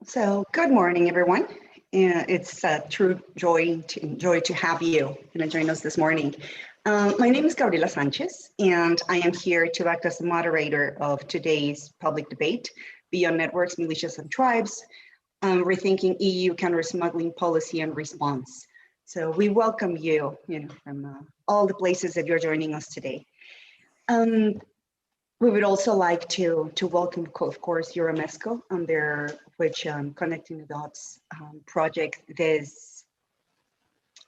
So good morning, everyone. It's a true joy to have you join us this morning. My name is Gabriela Sanchez, and I am here to act as the moderator of today's public debate, Beyond Networks, Militias and Tribes, Rethinking EU Counter-Smuggling Policy and Response. So we welcome you, from all the places that you're joining us today. We would also like to welcome, of course, EuroMesCo on their Connecting the Dots project, this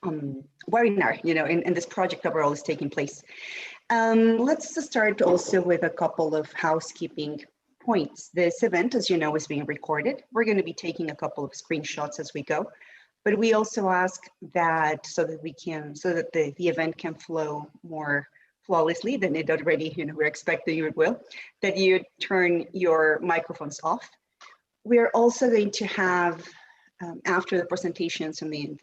webinar, in this project overall is taking place. Let's start also with a couple of housekeeping points. This event, as you know, is being recorded. We're going to be taking a couple of screenshots as we go, but we also ask that so that the event can flow more flawlessly than it already, we're expecting it will, that you turn your microphones off. We're also going to have, after the presentations and the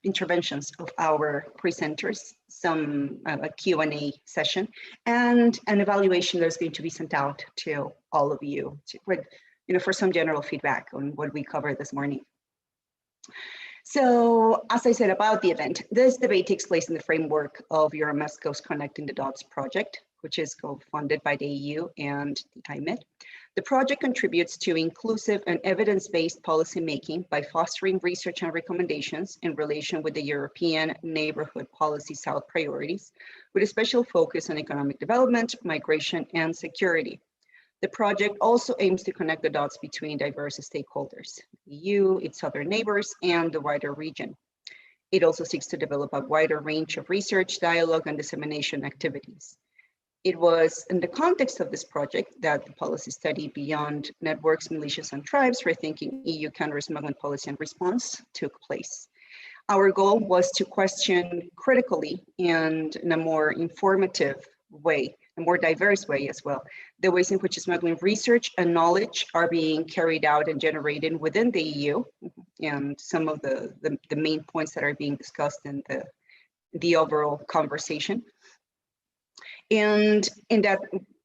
interventions of our presenters, a Q&A session and an evaluation that's going to be sent out to all of you for some general feedback on what we covered this morning. So, as I said about the event, this debate takes place in the framework of EuroMesCo's Connecting the Dots project, which is co-funded by the EU and the IMED. The project contributes to inclusive and evidence-based policymaking by fostering research and recommendations in relation with the European Neighborhood Policy South priorities, with a special focus on economic development, migration, and security. The project also aims to connect the dots between diverse stakeholders, the EU, its other neighbors, and the wider region. It also seeks to develop a wider range of research, dialogue, and dissemination activities. It was in the context of this project that the policy study Beyond Networks, Militias and Tribes, Rethinking EU Counter-Smuggling Policy and Response took place. Our goal was to question critically and in a more informative way, a more diverse way as well, the ways in which smuggling research and knowledge are being carried out and generated within the EU, and some of the main points that are being discussed in the overall conversation. And in that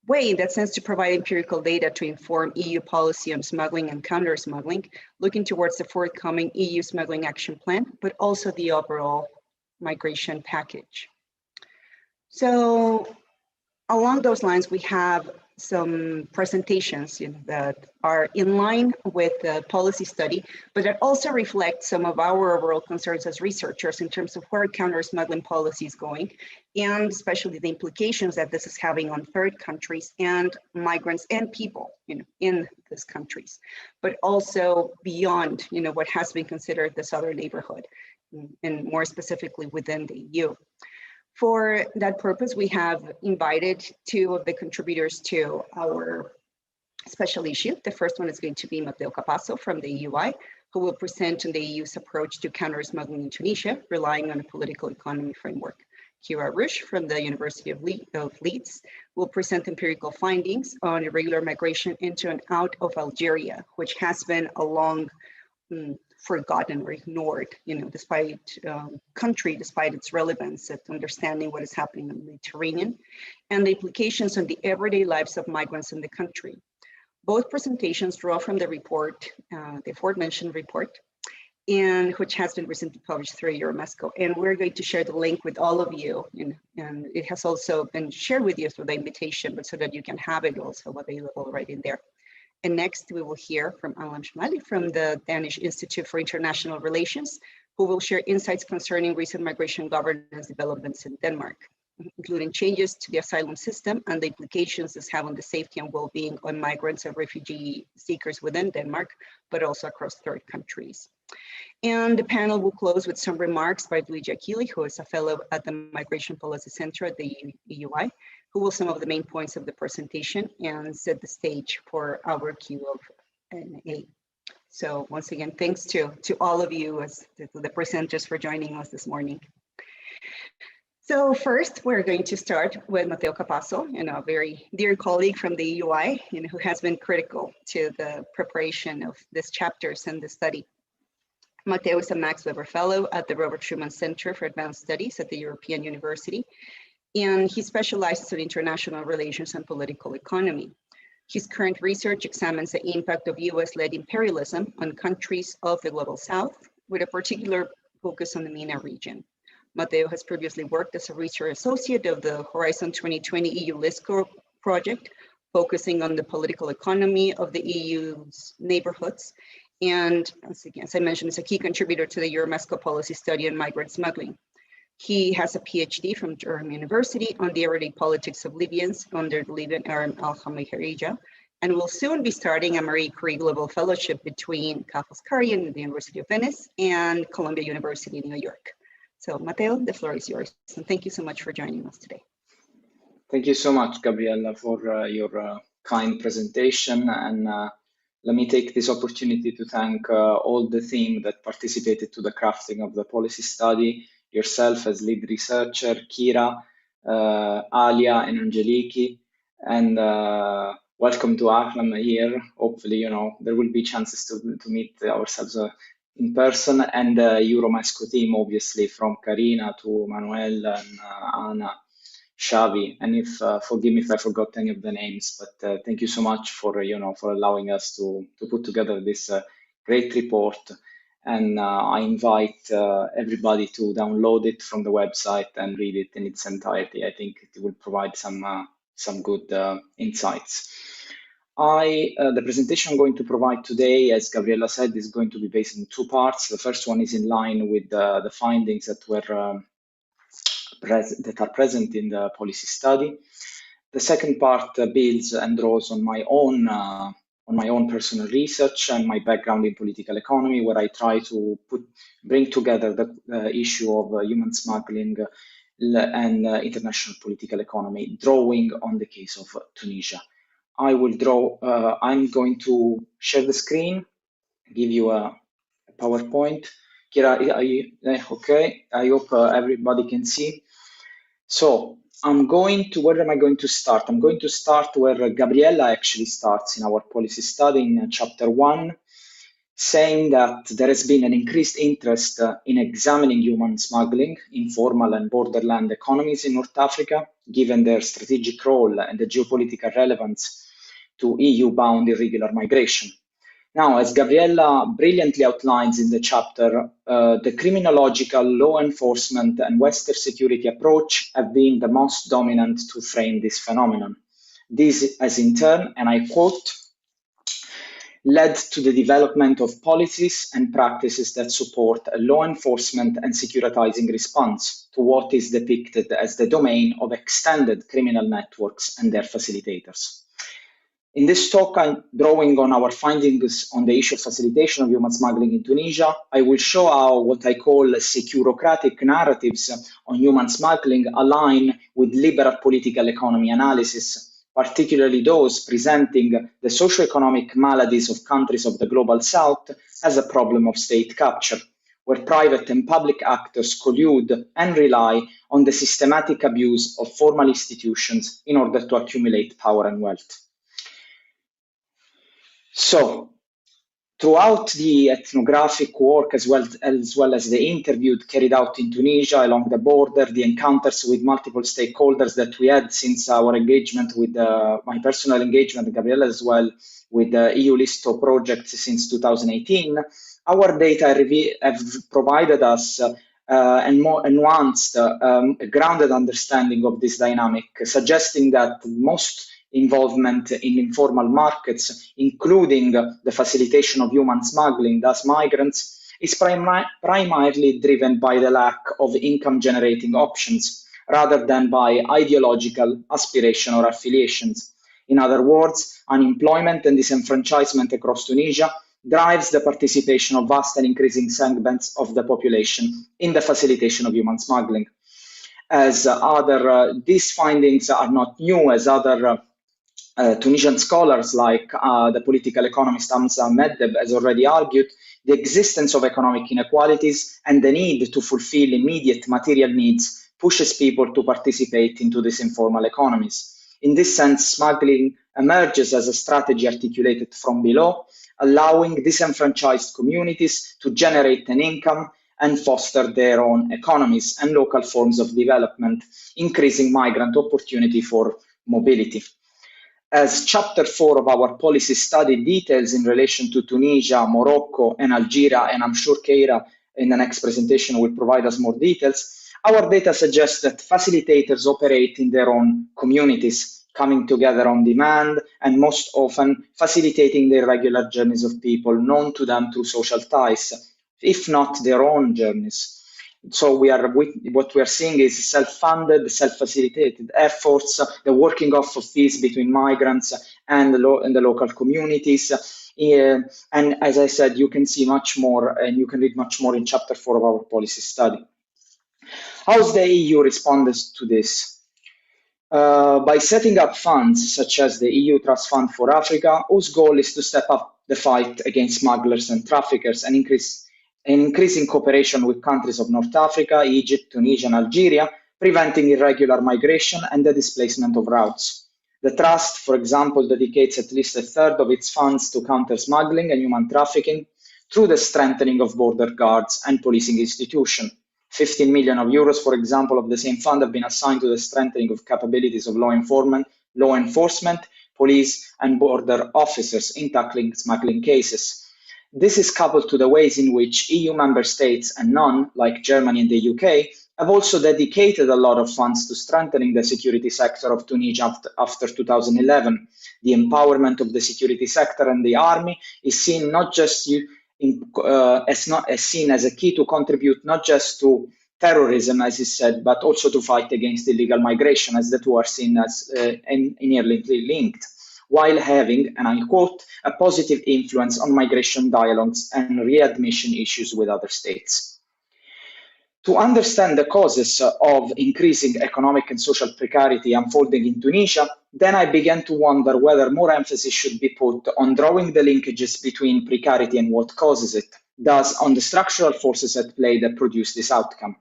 way, in that sense, to provide empirical data to inform EU policy on smuggling and counter-smuggling, looking towards the forthcoming EU smuggling action plan, but also the overall migration package. So, along those lines, we have some presentations that are in line with the policy study, but that also reflect some of our overall concerns as researchers in terms of where counter-smuggling policy is going, and especially the implications that this is having on third countries and migrants and people in these countries, but also beyond what has been considered the southern neighborhood, and more specifically within the EU. For that purpose, we have invited two of the contributors to our special issue. The first one is going to be Mateo Capasso from the EUI, who will present on the EU's approach to counter-smuggling in Tunisia, relying on a political economy framework. Kira Rush from the University of Leeds will present empirical findings on irregular migration into and out of Algeria, which has been a long forgotten or ignored, despite its relevance at understanding what is happening in the Mediterranean and the implications on the everyday lives of migrants in the country. Both presentations draw from the report, the aforementioned report, and which has been recently published through EuroMesCo. And we're going to share the link with all of you, and it has also been shared with you through the invitation, but so that you can have it also available right in there. And next, we will hear from Alan Schmali from the Danish Institute for International Relations, who will share insights concerning recent migration governance developments in Denmark, including changes to the asylum system and the implications this have on the safety and well-being of migrants and refugee seekers within Denmark, but also across third countries. And the panel will close with some remarks by Luigi Achilli, who is a fellow at the Migration Policy Center at the EUI, who will sum up the main points of the presentation and set the stage for our Q&A. So once again, thanks to all of you as the presenters for joining us this morning. So first, we're going to start with Mateo Capasso, a very dear colleague from the EUI, who has been critical to the preparation of these chapters and the study. Mateo is a Max Weber Fellow at the Robert Schuman Center for Advanced Studies at the European University, and he specializes in international relations and political economy. His current research examines the impact of US-led imperialism on countries of the Global South, with a particular focus on the MENA region. Mateo has previously worked as a research associate of the Horizon 2020 EuroMesCo project, focusing on the political economy of the EU's neighborhoods. And as I mentioned, is a key contributor to the EuroMesCo policy study on migrant smuggling. He has a PhD from Durham University on the everyday politics of Libyans under the Libyan arm Algeria, and will soon be starting a Marie Curie Global Fellowship between Ca' Foscari and the University of Venice and Columbia University in New York. So Mateo, the floor is yours. And thank you so much for joining us today. Thank you so much, Gabriella, for your kind presentation. And let me take this opportunity to thank all the team that participated to the crafting of the policy study, yourself as lead researcher, Kira, Alia, and Angeliki, and welcome to Ahlam here. Hopefully, there will be chances to meet ourselves in person, and the EuroMesCo team, obviously, from Karina to Manuel and Anna, Xavi, and if forgive me if I forgot any of the names, but thank you so much for for allowing us to put together this great report. And I invite everybody to download it from the website and read it in its entirety. I think it will provide some good insights. The presentation I'm going to provide today, as Gabriella said, is going to be based in two parts. The first one is in line with the findings that were that are present in the policy study. The second part builds and draws on my own personal research and my background in political economy, where I try to bring together the issue of human smuggling and international political economy, drawing on the case of Tunisia. I'm going to share the screen, give you a PowerPoint. Kira, okay? I hope everybody can see. So where am I going to start? I'm going to start where Gabriella actually starts in our policy study in chapter 1, saying that there has been an increased interest in examining human smuggling, informal and borderland economies in North Africa, given their strategic role and the geopolitical relevance to EU-bound irregular migration. Now, as Gabriella brilliantly outlines in the chapter, the criminological, law enforcement, and Western security approach have been the most dominant to frame this phenomenon. This has in turn, and I quote, led to the development of policies and practices that support a law enforcement and securitizing response to what is depicted as the domain of extended criminal networks and their facilitators. In this talk, I'm drawing on our findings on the issue of facilitation of human smuggling in Tunisia. I will show how what I call securocratic narratives on human smuggling align with liberal political economy analysis, particularly those presenting the socioeconomic maladies of countries of the Global South as a problem of state capture, where private and public actors collude and rely on the systematic abuse of formal institutions in order to accumulate power and wealth. So, throughout the ethnographic work, as well as the interview carried out in Tunisia along the border, the encounters with multiple stakeholders that we had since our engagement with my personal engagement, Gabriella as well, with the EU-LISTO project since 2018, our data have provided us a more nuanced, grounded understanding of this dynamic, suggesting that most involvement in informal markets, including the facilitation of human smuggling, thus migrants, is primarily driven by the lack of income-generating options, rather than by ideological aspiration or affiliations. In other words, unemployment and disenfranchisement across Tunisia drives the participation of vast and increasing segments of the population in the facilitation of human smuggling. These findings are not new, as other Tunisian scholars like the political economist Hamza Meddeb has already argued, the existence of economic inequalities and the need to fulfill immediate material needs pushes people to participate into these informal economies. In this sense, smuggling emerges as a strategy articulated from below, allowing disenfranchised communities to generate an income and foster their own economies and local forms of development, increasing migrant opportunity for mobility. as Chapter 4 of our policy study details in relation to Tunisia, Morocco, and Algeria, and I'm sure Keira in the next presentation will provide us more details, our data suggests that facilitators operate in their own communities, coming together on demand, and most often facilitating the irregular journeys of people known to them through social ties, if not their own journeys. So what we are seeing is self-funded, self-facilitated efforts, the working off of fees between migrants and the local communities. And as I said, you can see much more and you can read much more in Chapter 4 of our policy study. How's the EU responded to this? By setting up funds such as the EU Trust Fund for Africa, whose goal is to step up the fight against smugglers and traffickers and increasing cooperation with countries of North Africa, Egypt, Tunisia, and Algeria, preventing irregular migration and the displacement of routes. The Trust, for example, dedicates at least a third of its funds to counter-smuggling and human trafficking through the strengthening of border guards and policing institutions. 15 million euros, for example, of the same fund have been assigned to the strengthening of capabilities of law enforcement, police, and border officers in tackling smuggling cases. This is coupled to the ways in which EU member states and none, like Germany and the UK, have also dedicated a lot of funds to strengthening the security sector of Tunisia after 2011. The empowerment of the security sector and the army is seen not just seen as a key to contribute not just to terrorism, as is said, but also to fight against illegal migration, as the two are seen as inherently linked, while having, and I quote, a positive influence on migration dialogues and readmission issues with other states. To understand the causes of increasing economic and social precarity unfolding in Tunisia, then I began to wonder whether more emphasis should be put on drawing the linkages between precarity and what causes it, thus on the structural forces at play that produce this outcome.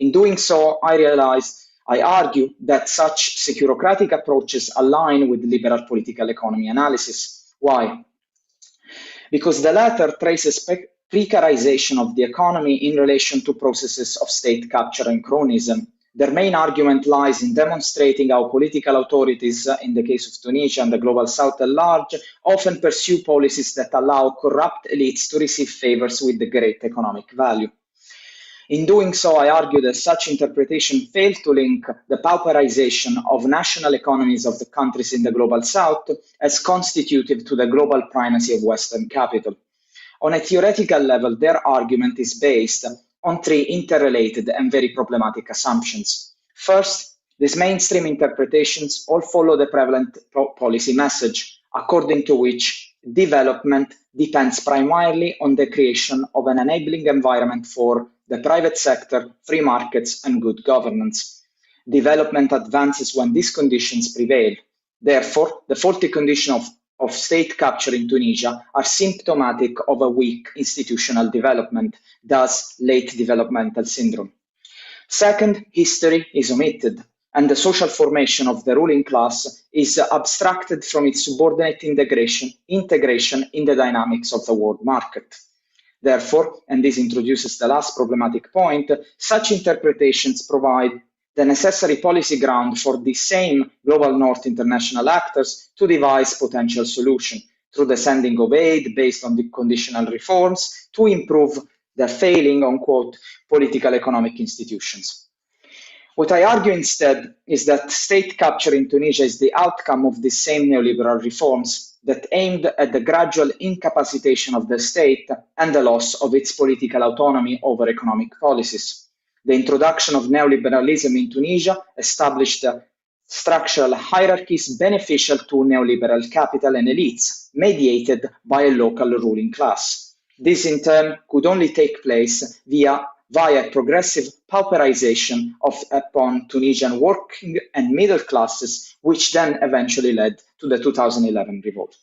In doing so, I argue that such securocratic approaches align with liberal political economy analysis. Why? Because the latter traces precarization of the economy in relation to processes of state capture and cronyism. Their main argument lies in demonstrating how political authorities, in the case of Tunisia and the global south at large, often pursue policies that allow corrupt elites to receive favors with the great economic value. In doing so, I argue that such interpretation failed to link the pauperization of national economies of the countries in the global south as constitutive to the global primacy of Western capital. On a theoretical level, their argument is based on three interrelated and very problematic assumptions. First, these mainstream interpretations all follow the prevalent policy message, according to which development depends primarily on the creation of an enabling environment for the private sector, free markets, and good governance. Development advances when these conditions prevail. Therefore, the faulty condition of state capture in Tunisia are symptomatic of a weak institutional development, thus late developmental syndrome. Second, history is omitted, and the social formation of the ruling class is abstracted from its subordinate integration in the dynamics of the world market. Therefore, and this introduces the last problematic point, such interpretations provide the necessary policy ground for the same global north international actors to devise potential solutions through the sending of aid based on the conditional reforms to improve the failing, unquote, political economic institutions. What I argue instead is that state capture in Tunisia is the outcome of the same neoliberal reforms that aimed at the gradual incapacitation of the state and the loss of its political autonomy over economic policies. The introduction of neoliberalism in Tunisia established structural hierarchies beneficial to neoliberal capital and elites, mediated by a local ruling class. This, in turn, could only take place via progressive pauperization upon Tunisian working and middle classes, which then eventually led to the 2011 revolt.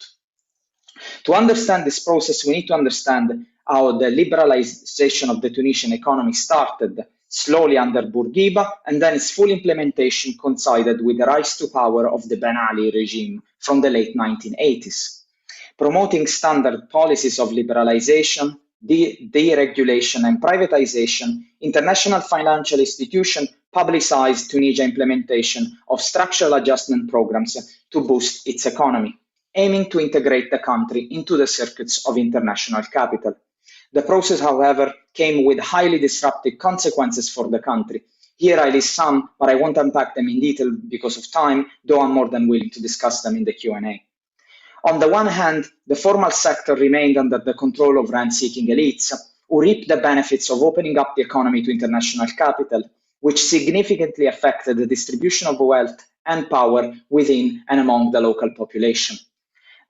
To understand this process, we need to understand how the liberalization of the Tunisian economy started slowly under Bourguiba, and then its full implementation coincided with the rise to power of the Ben Ali regime from the late 1980s. Promoting standard policies of liberalization, deregulation and privatization, international financial institutions publicized Tunisia implementation of structural adjustment programs to boost its economy, aiming to integrate the country into the circuits of international capital. The process, however, came with highly disruptive consequences for the country. Here I list some, but I won't unpack them in detail because of time, though I'm more than willing to discuss them in the Q&A. On the one hand, the formal sector remained under the control of rent-seeking elites, who reaped the benefits of opening up the economy to international capital, which significantly affected the distribution of wealth and power within and among the local population.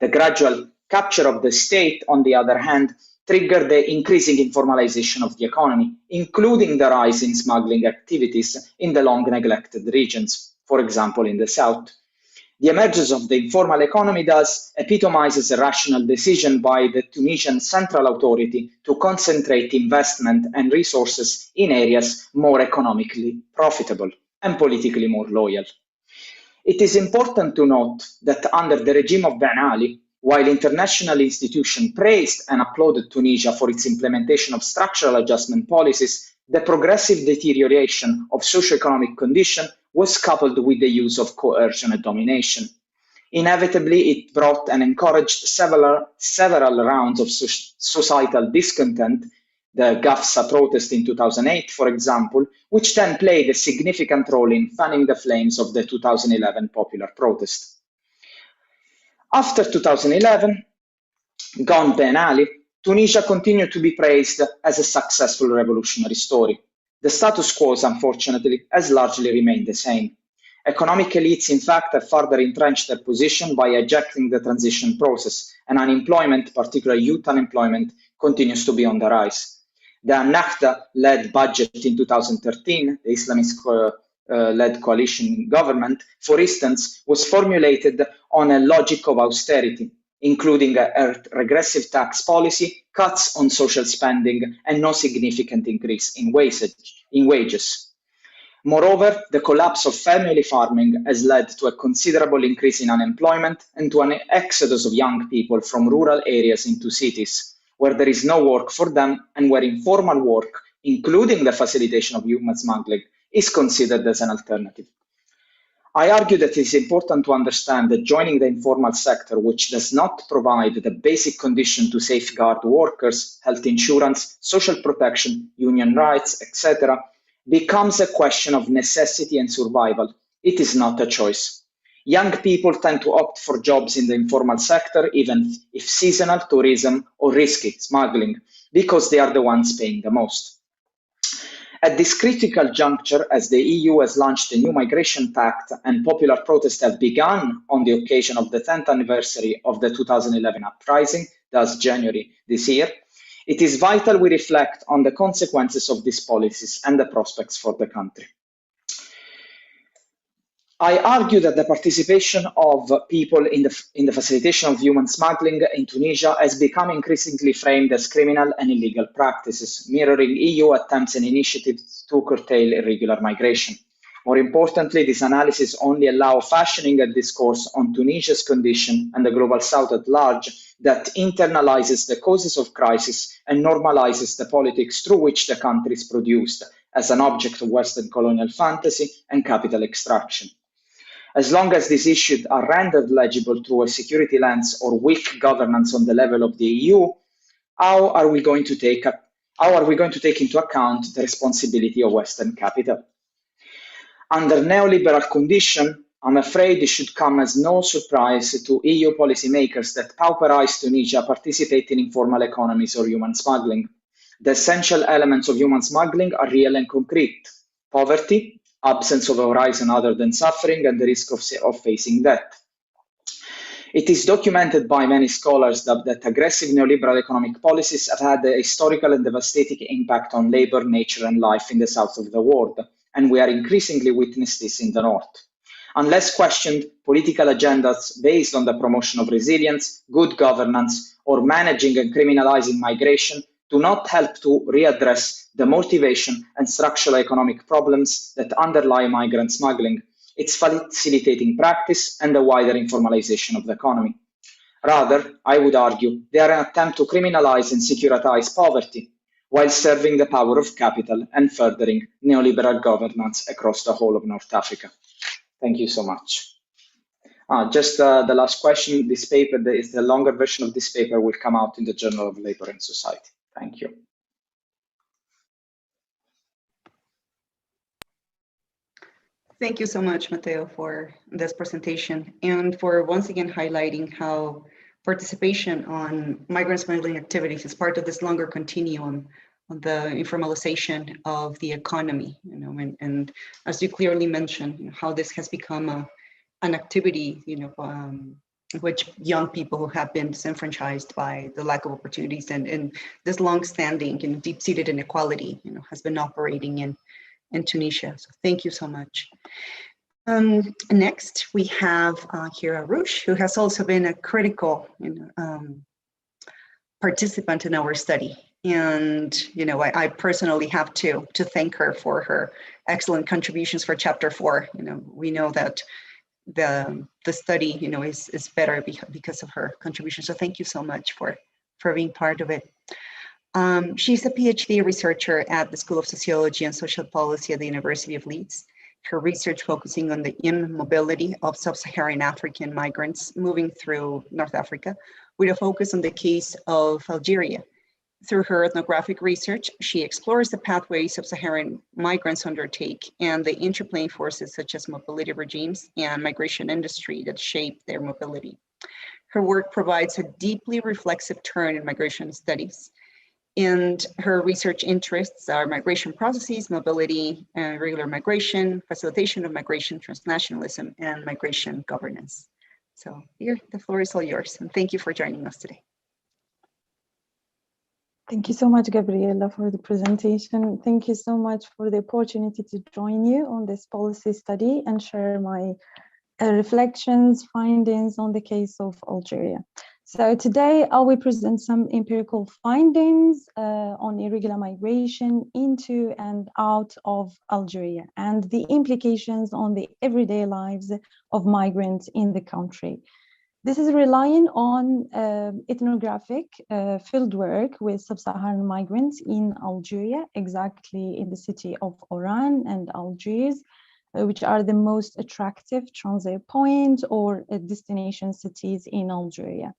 The gradual capture of the state, on the other hand, triggered the increasing informalization of the economy, including the rise in smuggling activities in the long-neglected regions, for example, in the south. The emergence of the informal economy thus epitomizes a rational decision by the Tunisian Central Authority to concentrate investment and resources in areas more economically profitable and politically more loyal. It is important to note that under the regime of Ben Ali, while international institutions praised and applauded Tunisia for its implementation of structural adjustment policies, the progressive deterioration of socioeconomic conditions was coupled with the use of coercion and domination. Inevitably, it brought and encouraged several rounds of societal discontent, the GAFSA protest in 2008, for example, which then played a significant role in fanning the flames of the 2011 popular protest. After 2011, gone Ben Ali, Tunisia continued to be praised as a successful revolutionary story. The status quo, unfortunately, has largely remained the same. Economic elites, in fact, have further entrenched their position by hijacking the transition process, and unemployment, particularly youth unemployment, continues to be on the rise. The Ennahda-led budget in 2013, the Islamist-led coalition government, for instance, was formulated on a logic of austerity, including a regressive tax policy, cuts on social spending, and no significant increase in wages. Moreover, the collapse of family farming has led to a considerable increase in unemployment and to an exodus of young people from rural areas into cities, where there is no work for them and where informal work, including the facilitation of human smuggling, is considered as an alternative. I argue that it is important to understand that joining the informal sector, which does not provide the basic condition to safeguard workers, health insurance, social protection, union rights, etc., becomes a question of necessity and survival. It is not a choice. Young people tend to opt for jobs in the informal sector, even if seasonal, tourism, or risky smuggling, because they are the ones paying the most. At this critical juncture, as the EU has launched a new migration pact and popular protests have begun on the occasion of the 10th anniversary of the 2011 uprising, thus January this year, it is vital we reflect on the consequences of these policies and the prospects for the country. I argue that the participation of people in the facilitation of human smuggling in Tunisia has become increasingly framed as criminal and illegal practices, mirroring EU attempts and initiatives to curtail irregular migration. More importantly, this analysis only allows fashioning a discourse on Tunisia's condition and the global south at large that internalizes the causes of crisis and normalizes the politics through which the country is produced as an object of Western colonial fantasy and capital extraction. As long as these issues are rendered legible through a security lens or weak governance on the level of the EU, how are we going to take into account the responsibility of Western capital? Under neoliberal conditions, I'm afraid it should come as no surprise to EU policymakers that pauperized Tunisia participate in informal economies or human smuggling. The essential elements of human smuggling are real and concrete: poverty, absence of a horizon other than suffering, and the risk of facing death. It is documented by many scholars that aggressive neoliberal economic policies have had a historical and devastating impact on labor, nature, and life in the south of the world, and we are increasingly witnessing this in the north. Unless questioned, political agendas based on the promotion of resilience, good governance, or managing and criminalizing migration do not help to readdress the motivation and structural economic problems that underlie migrant smuggling, its facilitating practice, and the wider informalization of the economy. Rather, I would argue, they are an attempt to criminalize and securitize poverty, while serving the power of capital and furthering neoliberal governance across the whole of North Africa. Thank you so much. Just the last question, this paper, is the longer version of this paper will come out in the Journal of Labor and Society. Thank you. Thank you so much, Matteo, for this presentation and for once again highlighting how participation on migrant smuggling activities is part of this longer continuum on the informalization of the economy, and as you clearly mentioned, how this has become an activity, which young people who have been disenfranchised by the lack of opportunities and this long-standing deep-seated inequality, has been operating in Tunisia. So thank you so much. Next, we have here Arush, who has also been a critical participant in our study. And I personally have to thank her for her excellent contributions for Chapter 4. We know that the study is better because of her contribution. So thank you so much for being part of it. She's a PhD researcher at the School of Sociology and Social Policy at the University of Leeds. Her research focusing on the immobility of sub-Saharan African migrants moving through North Africa, with a focus on the case of Algeria. Through her ethnographic research, she explores the pathways sub-Saharan migrants undertake and the interplaying forces such as mobility regimes and migration industry that shape their mobility. Her work provides a deeply reflexive turn in migration studies, and her research interests are migration processes, mobility, regular migration, facilitation of migration, transnationalism, and migration governance. So here, the floor is all yours, and thank you for joining us today. Thank you so much, Gabriela, for the presentation. Thank you so much for the opportunity to join you on this policy study and share my reflections, findings on the case of Algeria. So today I will present some empirical findings on irregular migration into and out of Algeria and the implications on the everyday lives of migrants in the country. This is relying on ethnographic fieldwork with sub-Saharan migrants in Algeria, exactly in the city of Oran and Algiers, which are the most attractive transit points or destination cities in Algeria.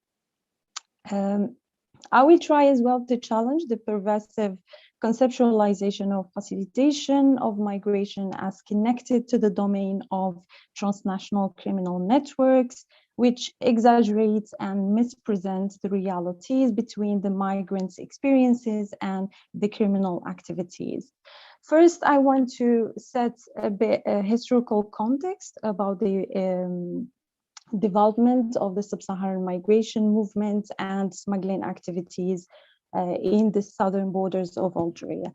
I will try as well to challenge the pervasive conceptualization of facilitation of migration as connected to the domain of transnational criminal networks, which exaggerates and mispresents the realities between the migrants' experiences and the criminal activities. First, I want to set a bit historical context about the development of the sub-Saharan migration movement and smuggling activities in the southern borders of Algeria.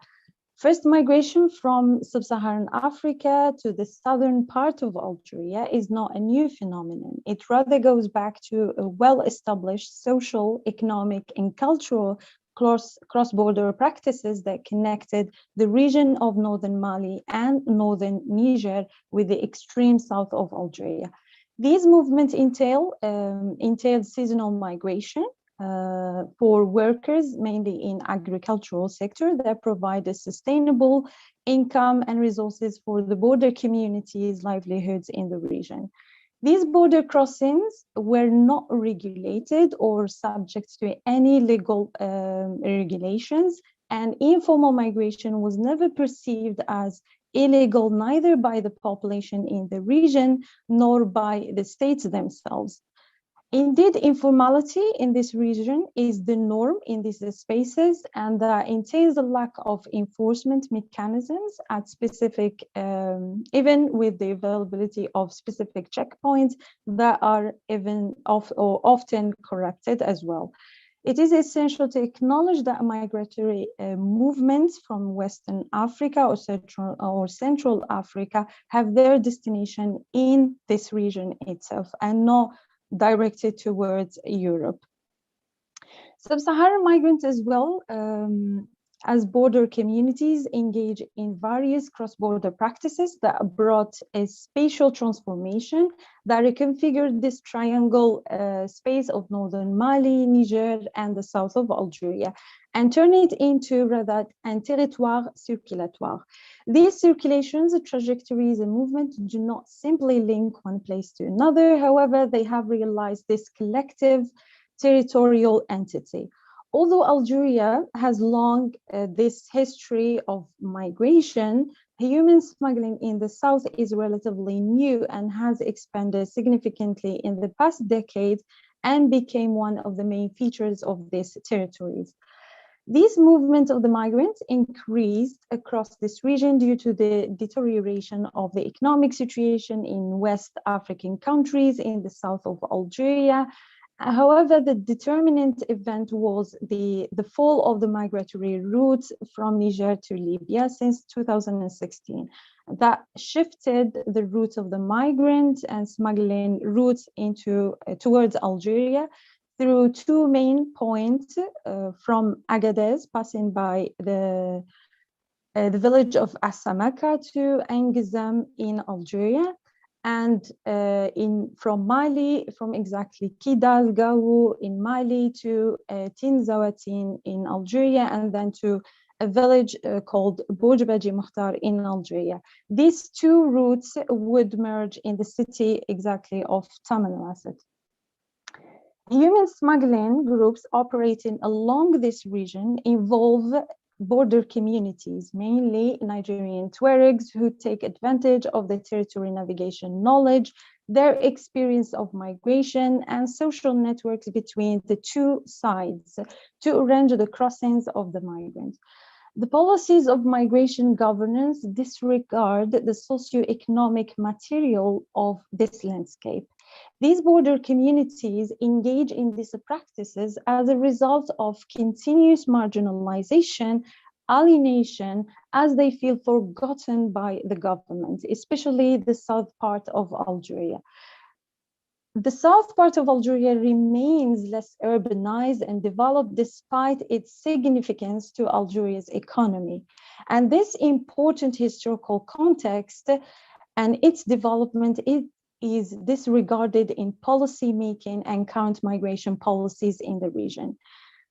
First, migration from sub-Saharan Africa to the southern part of Algeria is not a new phenomenon. It rather goes back to a well-established social, economic, and cultural cross-border practices that connected the region of northern Mali and northern Niger with the extreme south of Algeria. These movements entail seasonal migration for workers, mainly in agricultural sector, that provide a sustainable income and resources for the border communities' livelihoods in the region. These border crossings were not regulated or subject to any legal regulations, and informal migration was never perceived as illegal neither by the population in the region nor by the states themselves. Indeed, informality in this region is the norm in these spaces, and entails a lack of enforcement mechanisms at specific, even with the availability of specific checkpoints that are often corrupted as well. It is essential to acknowledge that migratory movements from Western Africa or Central Africa have their destination in this region itself and not directed towards Europe. Sub-Saharan migrants as well as border communities engage in various cross-border practices that brought a spatial transformation that reconfigured this triangle space of northern Mali, Niger, and the south of Algeria, and turned it into rather un territoire circulatoire. These circulations, trajectories, and movements do not simply link one place to another. However, they have realized this collective territorial entity. Although Algeria has long this history of migration, human smuggling in the south is relatively new and has expanded significantly in the past decade and became one of the main features of these territories. These movements of the migrants increased across this region due to the deterioration of the economic situation in West African countries in the south of Algeria. However, the determinant event was the fall of the migratory routes from Niger to Libya since 2016. That shifted the routes of the migrant and smuggling routes towards Algeria through two main points from Agadez, passing by the village of Assamaka to Engizam in Algeria, and from Mali, from exactly Kidal, Gao in Mali to Tinzawatin in Algeria, and then to a village called Boujbaji Mukhtar in Algeria. These two routes would merge in the city exactly of Tamanrasset. Human smuggling groups operating along this region involve border communities, mainly Nigerian Tuaregs, who take advantage of the territory navigation knowledge, their experience of migration, and social networks between the two sides to arrange the crossings of the migrants. The policies of migration governance disregard the socioeconomic material of this landscape. These border communities engage in these practices as a result of continuous marginalization, alienation, as they feel forgotten by the government, especially the south part of Algeria. The south part of Algeria remains less urbanized and developed despite its significance to Algeria's economy. And this important historical context and its development is disregarded in policy making and counter-migration policies in the region.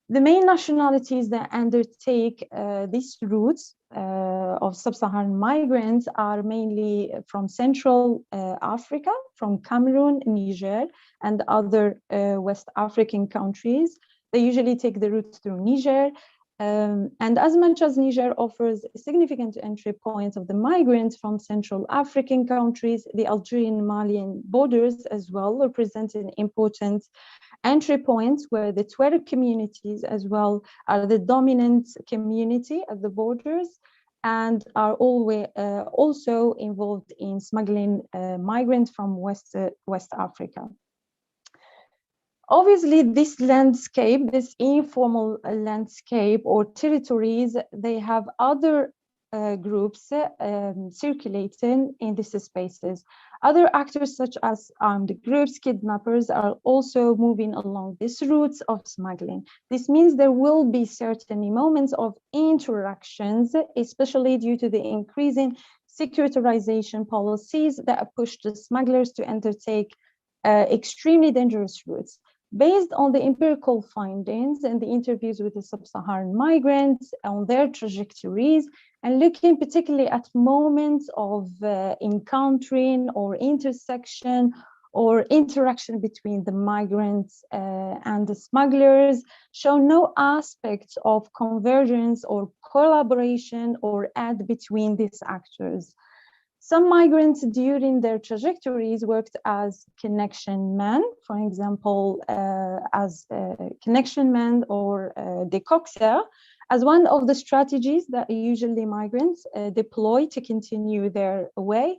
The main nationalities that undertake these routes of sub-Saharan migrants are mainly from Central Africa, from Cameroon, Niger, and other West African countries. They usually take the route through Niger. And as much as Niger offers significant entry points of the migrants from Central African countries, the Algerian-Malian borders as well represent an important entry points where the Tuareg communities as well are the dominant community at the borders and are always also involved in smuggling migrants from West Africa. Obviously, this landscape, this informal landscape or territories, they have other groups circulating in these spaces. Other actors such as armed groups, kidnappers are also moving along these routes of smuggling. This means there will be certain moments of interactions, especially due to the increasing securitization policies that push the smugglers to undertake extremely dangerous routes. Based on the empirical findings and the interviews with the sub-Saharan migrants on their trajectories, and looking particularly at moments of encountering or intersection or interaction between the migrants and the smugglers, show no aspects of convergence or collaboration or add between these actors. Some migrants during their trajectories worked as connection men, for example, as connection men or décoxeur, as one of the strategies that usually migrants deploy to continue their way.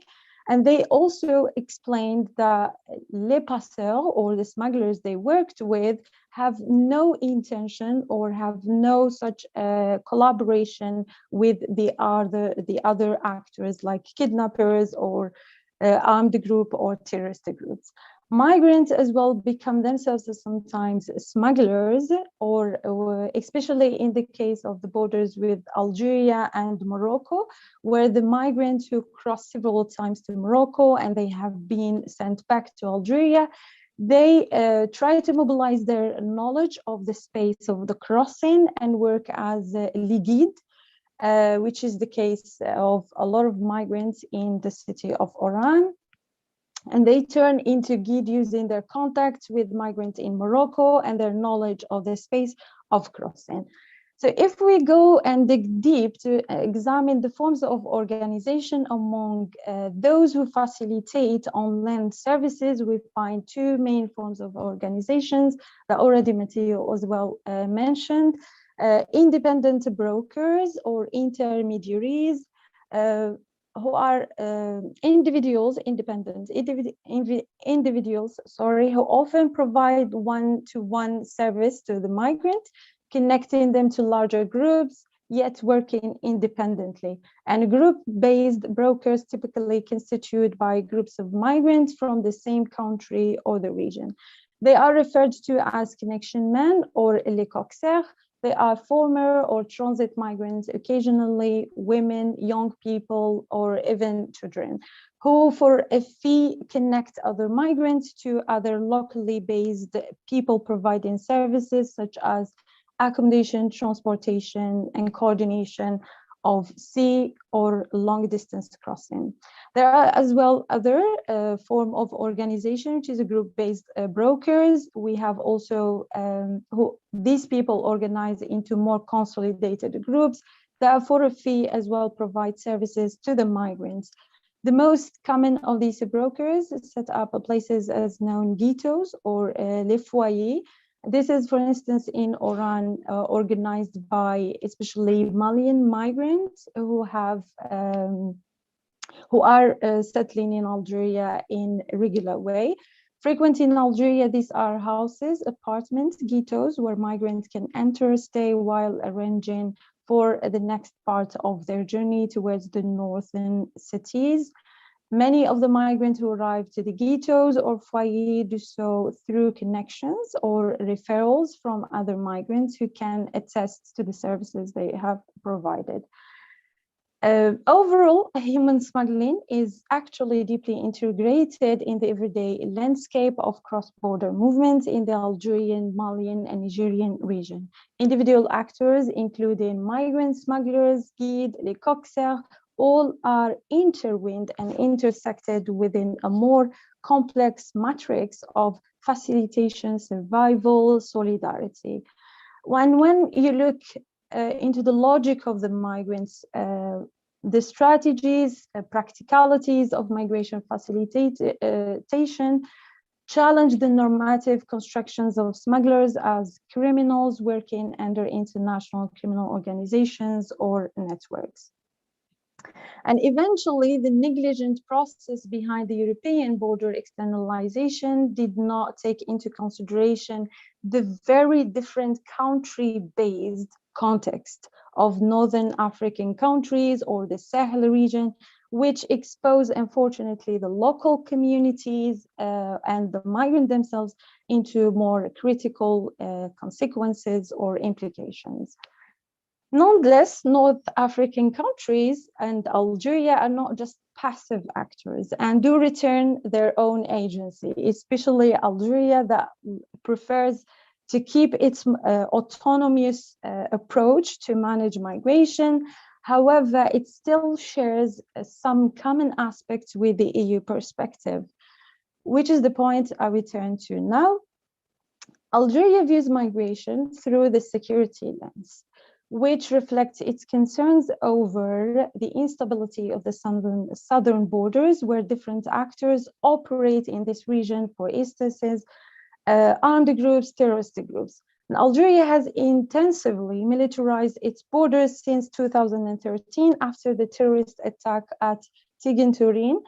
And they also explained that les passeurs or the smugglers they worked with have no intention or have no such collaboration with the other actors like kidnappers or armed group or terrorist groups. Migrants as well become themselves sometimes smugglers, or especially in the case of the borders with Algeria and Morocco, where the migrants who cross several times to Morocco and they have been sent back to Algeria, they try to mobilize their knowledge of the space of the crossing and work as liguid, which is the case of a lot of migrants in the city of Oran. And they turn into guide using their contacts with migrants in Morocco and their knowledge of the space of crossing. So if we go and dig deep to examine the forms of organization among those who facilitate on land services, we find two main forms of organizations that already Matteo as well mentioned. Independent brokers or intermediaries, who are individuals who often provide one-to-one service to the migrant, connecting them to larger groups, yet working independently. And group-based brokers typically constituted by groups of migrants from the same country or the region. They are referred to as connection men or les coxers. They are former or transit migrants, occasionally women, young people, or even children, who for a fee connect other migrants to other locally based people providing services such as accommodation, transportation, and coordination of sea or long distance crossing. There are as well other form of organization, which is a group-based brokers. We have also who these people organize into more consolidated groups that for a fee as well provide services to the migrants. The most common of these brokers set up places as known ghettos or les foyers. This is, for instance, in Oran, organized by especially Malian migrants who are settling in Algeria in a regular way. Frequent in Algeria, these are houses, apartments, ghettos, where migrants can enter, stay while arranging for the next part of their journey towards the northern cities. Many of the migrants who arrive to the ghettos or foyer do so through connections or referrals from other migrants who can attest to the services they have provided. Overall, human smuggling is actually deeply integrated in the everyday landscape of cross-border movements in the Algerian, Malian, and Nigerian region. Individual actors, including migrant smugglers, guides, les coxers, all are intertwined and intersected within a more complex matrix of facilitation, survival, solidarity. When you look into the logic of the migrants, the strategies, practicalities of migration facilitation challenge the normative constructions of smugglers as criminals working under international criminal organizations or networks. And eventually, the negligent process behind the European border externalization did not take into consideration the very different country-based context of Northern African countries or the Sahel region, which expose, unfortunately, the local communities and the migrants themselves into more critical consequences or implications. Nonetheless, North African countries and Algeria are not just passive actors and do return their own agency, especially Algeria that prefers to keep its autonomous approach to manage migration. However, it still shares some common aspects with the EU perspective, which is the point I return to now. Algeria views migration through the security lens, which reflects its concerns over the instability of the southern borders, where different actors operate in this region, for instance, armed groups, terrorist groups. And Algeria has intensively militarized its borders since 2013 after the terrorist attack at Tigenturin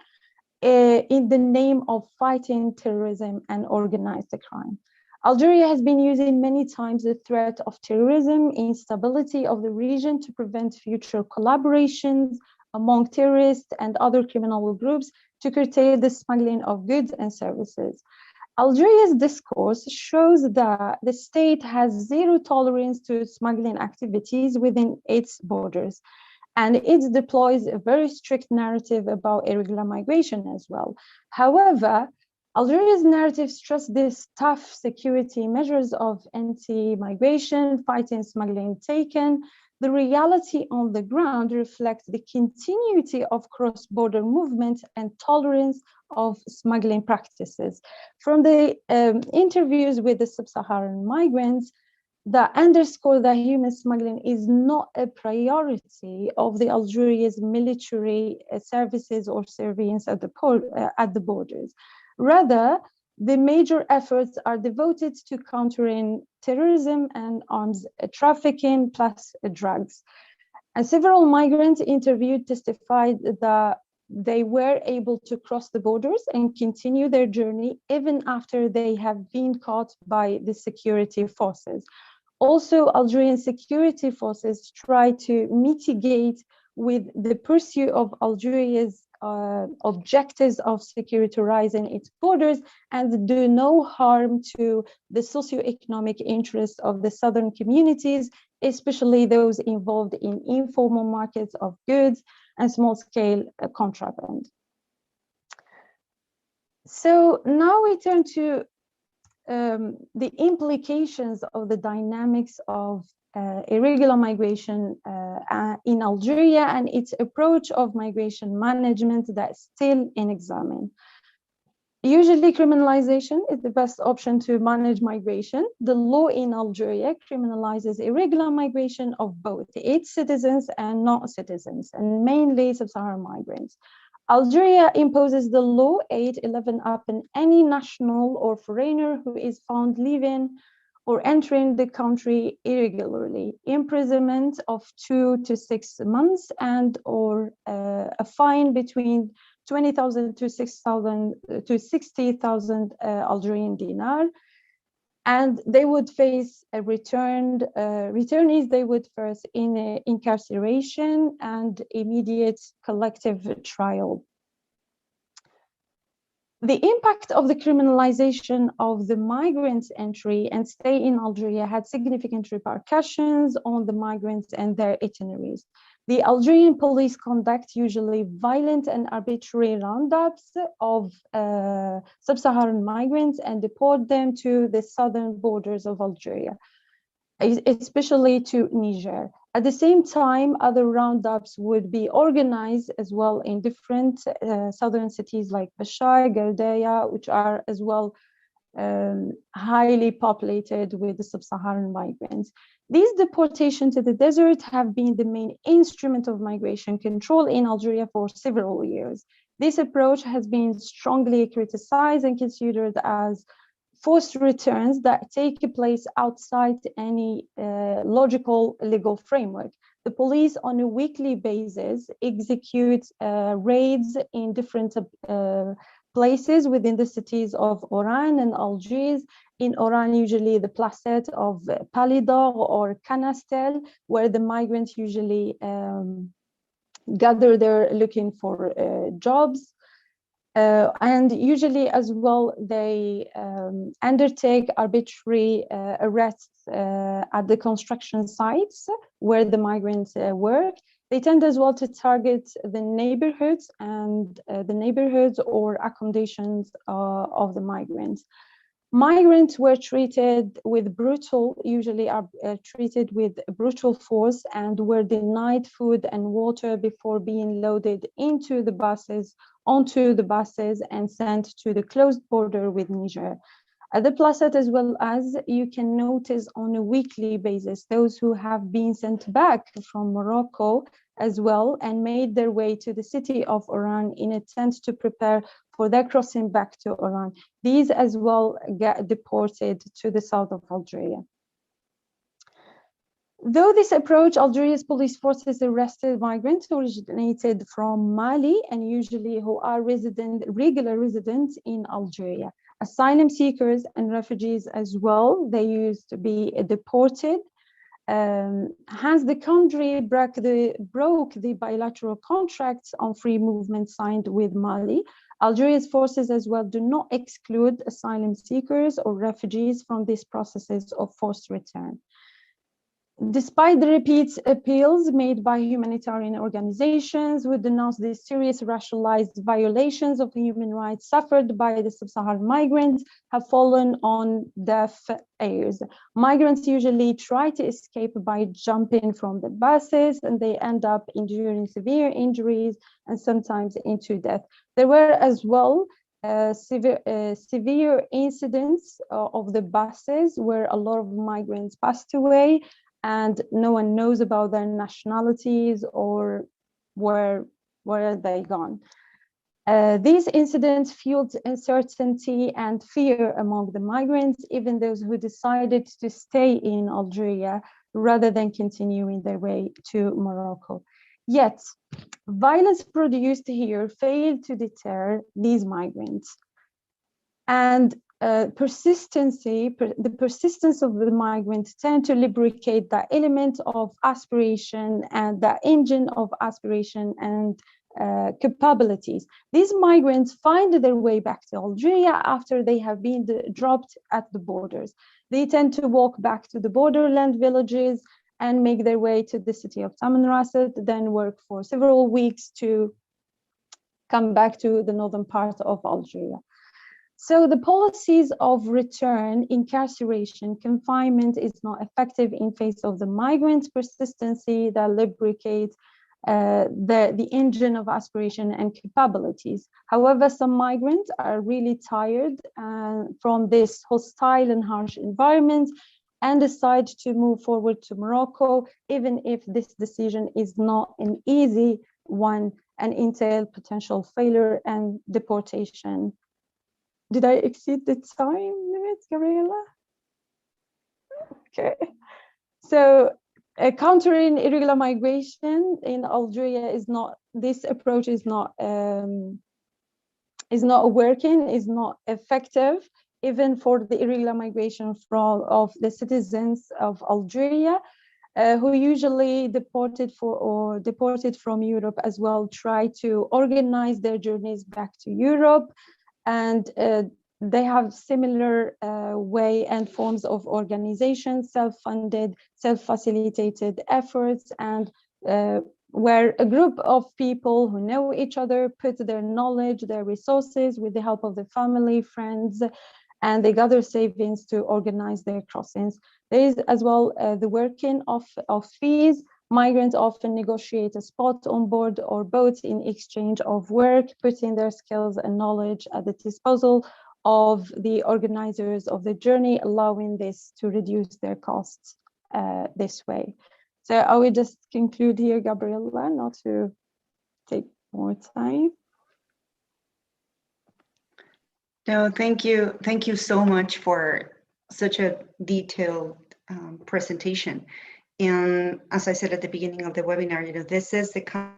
in the name of fighting terrorism and organized crime. Algeria has been using many times the threat of terrorism, instability of the region to prevent future collaborations among terrorists and other criminal groups to curtail the smuggling of goods and services. Algeria's discourse shows that the state has zero tolerance to smuggling activities within its borders, and it deploys a very strict narrative about irregular migration as well. However, Algeria's narrative stress these tough security measures of anti-migration, fighting smuggling taken. The reality on the ground reflects the continuity of cross-border movement and tolerance of smuggling practices. From the interviews with the sub-Saharan migrants, that underscore that human smuggling is not a priority of the Algeria's military services or surveillance at the borders. Rather, the major efforts are devoted to countering terrorism and arms trafficking plus drugs. And several migrants interviewed testified that they were able to cross the borders and continue their journey even after they have been caught by the security forces. Also, Algerian security forces try to mitigate with the pursuit of Algeria's objectives of securitizing its borders and do no harm to the socioeconomic interests of the southern communities, especially those involved in informal markets of goods and small-scale contraband. So now we turn to the implications of the dynamics of irregular migration in Algeria and its approach of migration management that's still in examen. Usually criminalization is the best option to manage migration. The law in Algeria criminalizes irregular migration of both its citizens and non-citizens, and mainly sub-Saharan migrants. Algeria imposes the law 811 upon any national or foreigner who is found living or entering the country irregularly, imprisonment of 2 to 6 months and or a fine between 20,000 to 60,000 Algerian dinar. And they would face a returnees, they would face incarceration and immediate collective trial. The impact of the criminalization of the migrants' entry and stay in Algeria had significant repercussions on the migrants and their itineraries. The Algerian police conduct usually violent and arbitrary roundups of sub-Saharan migrants and deport them to the southern borders of Algeria, especially to Niger. At the same time, other roundups would be organized as well in different southern cities like Bashar, Gardaya, which are as well highly populated with the sub-Saharan migrants. These deportations to the desert have been the main instrument of migration control in Algeria for several years. This approach has been strongly criticized and considered as forced returns that take place outside any logical legal framework. The police on a weekly basis execute raids in different places within the cities of Oran and Algiers. In Oran, usually the placet of Palidor or Canastel, where the migrants usually gather there looking for jobs. And usually as well, they undertake arbitrary arrests at the construction sites where the migrants work. They tend as well to target the neighborhoods and the neighborhoods or accommodations of the migrants. Migrants were treated with usually are treated with brutal force and were denied food and water before being loaded onto the buses and sent to the closed border with Niger. At the placet, as well as you can notice on a weekly basis, those who have been sent back from Morocco as well and made their way to the city of Oran in attempt to prepare for their crossing back to Oran. These as well get deported to the south of Algeria. Though this approach, Algeria's police forces arrested migrants who originated from Mali and usually who are regular residents in Algeria. Asylum seekers and refugees as well, they used to be deported. Hence, the country broke the bilateral contracts on free movement signed with Mali, Algeria's forces as well do not exclude asylum seekers or refugees from these processes of forced return. Despite the repeated appeals made by humanitarian organizations who denounce the serious racialized violations of human rights suffered by the sub-Saharan migrants have fallen on deaf ears. Migrants usually try to escape by jumping from the buses, and they end up enduring severe injuries and sometimes into death. There were as well severe incidents of the buses where a lot of migrants passed away, and no one knows about their nationalities or where are they gone. These incidents fueled uncertainty and fear among the migrants, even those who decided to stay in Algeria rather than continuing their way to Morocco. Yet, violence produced here failed to deter these migrants. And the persistence of the migrants tend to lubricate the element of aspiration and the engine of aspiration and capabilities. These migrants find their way back to Algeria after they have been dropped at the borders. They tend to walk back to the borderland villages and make their way to the city of Tamanrasset, then work for several weeks to come back to the northern part of Algeria. So the policies of return, incarceration, confinement is not effective in face of the migrants' persistency that lubricates the engine of aspiration and capabilities. However, some migrants are really tired from this hostile and harsh environment and decide to move forward to Morocco, even if this decision is not an easy one and entail potential failure and deportation. Did I exceed the time limit, Gabriela? Okay. So countering irregular migration in Algeria is not, this approach is not working, is not effective, even for the irregular migration of the citizens of Algeria, who usually deported from Europe as well, try to organize their journeys back to Europe. And they have similar way and forms of organization, self-funded, self-facilitated efforts, and where a group of people who know each other put their knowledge, their resources with the help of their family, friends, and they gather savings to organize their crossings. There is as well the working of fees. Migrants often negotiate a spot on board or boats in exchange of work, putting their skills and knowledge at the disposal of the organizers of the journey, allowing this to reduce their costs this way. So I will just conclude here, Gabriela, not to take more time. No, thank you. Thank you so much for such a detailed presentation. And as I said at the beginning of the webinar, this is the kind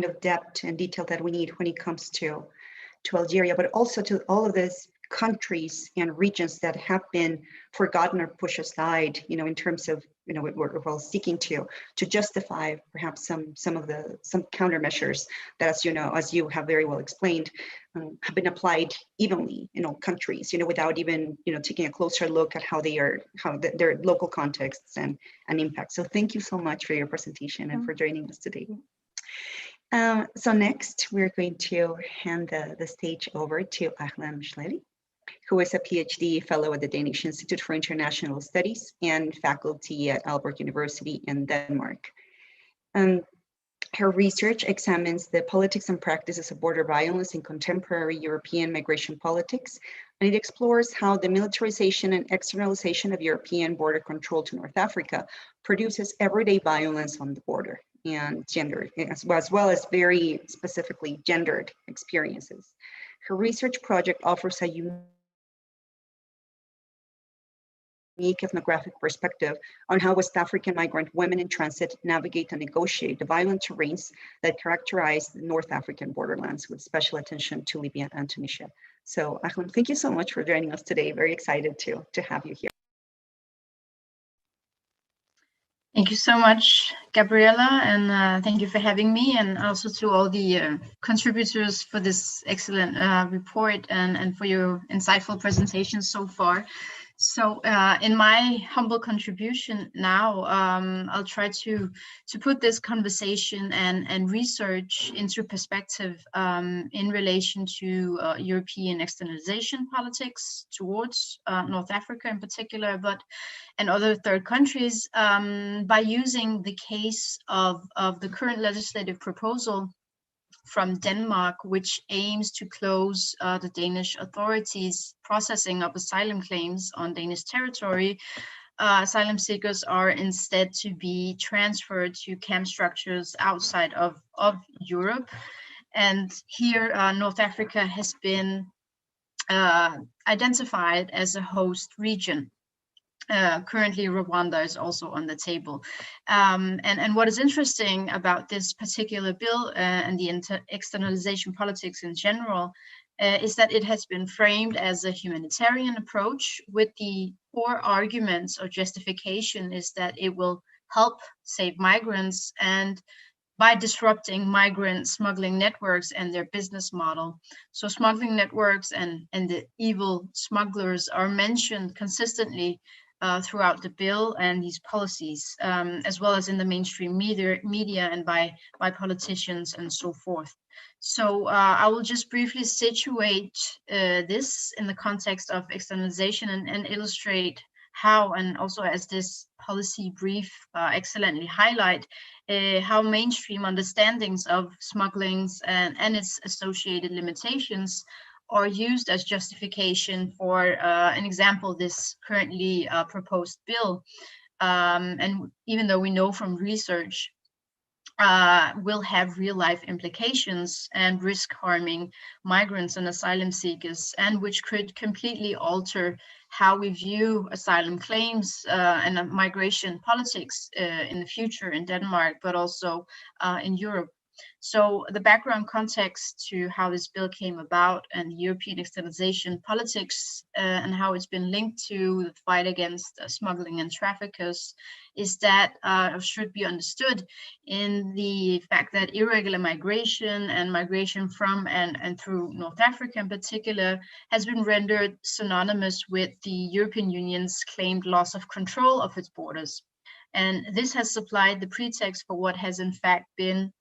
of depth and detail that we need when it comes to Algeria, but also to all of these countries and regions that have been forgotten or pushed aside, in terms of, we're seeking to justify perhaps some countermeasures that, as you have very well explained, have been applied evenly in all countries, without even, taking a closer look at how their local contexts and impact. So thank you so much for your presentation and for joining us today. So next, we're going to hand the stage over to Ahlan Mshleli, who is a PhD fellow at the Danish Institute for International Studies and faculty at Aalborg University in Denmark. Her research examines the politics and practices of border violence in contemporary European migration politics, and it explores how the militarization and externalization of European border control to North Africa produces everyday violence on the border and gender, as well as very specifically gendered experiences. Her research project offers a unique ethnographic perspective on how West African migrant women in transit navigate and negotiate the violent terrains that characterize the North African borderlands, with special attention to Libya and Tunisia. So Ahlan, thank you so much for joining us today. Very excited to have you here. Thank you so much, Gabriela, and thank you for having me, and also to all the contributors for this excellent report and for your insightful presentation so far. So in my humble contribution now, I'll try to put this conversation and research into perspective in relation to European externalization politics towards North Africa in particular, and other third countries by using the case of the current legislative proposal from Denmark, which aims to close the Danish authorities' processing of asylum claims on Danish territory. Asylum seekers are instead to be transferred to camp structures outside of Europe. And here, North Africa has been identified as a host region. Currently, Rwanda is also on the table. And what is interesting about this particular bill and the externalization politics in general is that it has been framed as a humanitarian approach, with the core arguments or justification is that it will help save migrants and by disrupting migrant smuggling networks and their business model. So smuggling networks and the evil smugglers are mentioned consistently throughout the bill and these policies, as well as in the mainstream media and by politicians and so forth. So I will just briefly situate this in the context of externalization and illustrate how, and also as this policy brief excellently highlight, how mainstream understandings of smugglings and its associated limitations are used as justification for an example, this currently proposed bill. And even though we know from research, will have real life implications and risk harming migrants and asylum seekers, and which could completely alter how we view asylum claims and migration politics in the future in Denmark, but also in Europe. So the background context to how this bill came about and the European externalization politics and how it's been linked to the fight against smuggling and traffickers is that should be understood in the fact that irregular migration and migration from and through North Africa in particular has been rendered synonymous with the European Union's claimed loss of control of its borders. And this has supplied the pretext for what has in fact been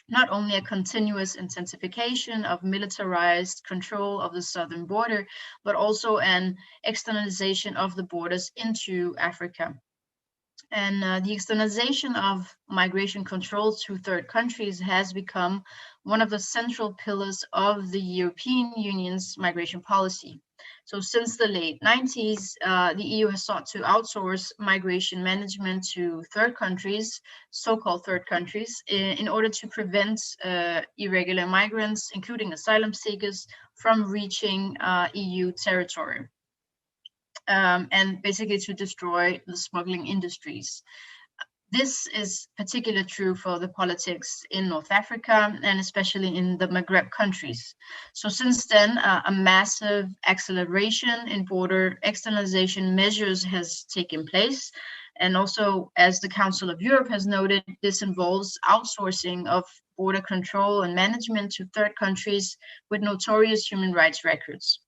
not only a continuous intensification of militarized control of the southern border, but also an externalization of the borders into Africa. And the externalization of migration control to third countries has become one of the central pillars of the European Union's migration policy. So since the late 90s, the EU has sought to outsource migration management to third countries, so-called third countries, in order to prevent irregular migrants, including asylum seekers, from reaching EU territory. And basically to destroy the smuggling industries. This is particularly true for the politics in North Africa and especially in the Maghreb countries. So since then, a massive acceleration in border externalization measures has taken place. And also, as the Council of Europe has noted, this involves outsourcing of border control and management to third countries with notorious human rights records.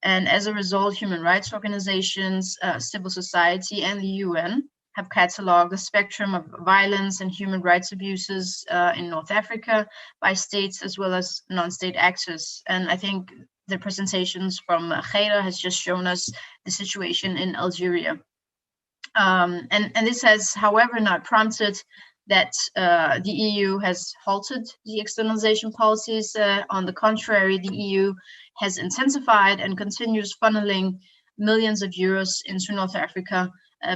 And as a result, human rights organizations, civil society, and the UN have cataloged the spectrum of violence and human rights abuses in North Africa by states as well as non-state actors. And I think the presentations from Geira has just shown us the situation in Algeria. And this has, however, not prompted that the EU has halted the externalization policies. On the contrary, the EU has intensified and continues funneling millions of euros into North Africa,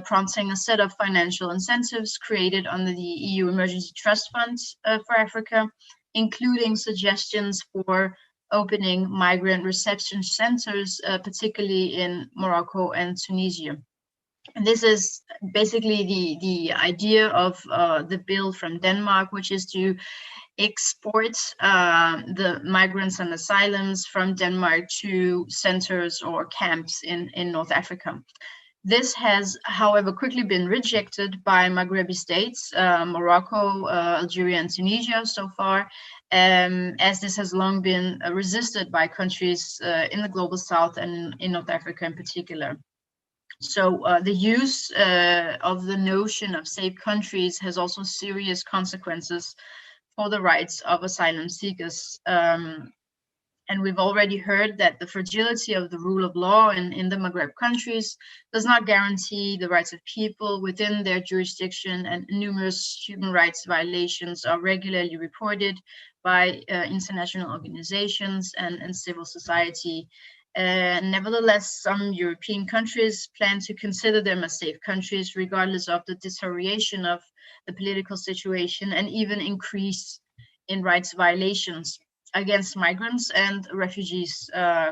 prompting a set of financial incentives created under the EU Emergency Trust Fund for Africa, including suggestions for opening migrant reception centers, particularly in Morocco and Tunisia. And this is basically the idea of the bill from Denmark, which is to export the migrants and asylums from Denmark to centers or camps in North Africa. This has, however, quickly been rejected by Maghrebi states, Morocco, Algeria, and Tunisia so far, as this has long been resisted by countries in the global south and in North Africa in particular. So the use of the notion of safe countries has also serious consequences for the rights of asylum seekers. And we've already heard that the fragility of the rule of law in the Maghreb countries does not guarantee the rights of people within their jurisdiction, and numerous human rights violations are regularly reported by international organizations and civil society. Nevertheless, some European countries plan to consider them as safe countries, regardless of the deterioration of the political situation and even increase in rights violations against migrants and refugees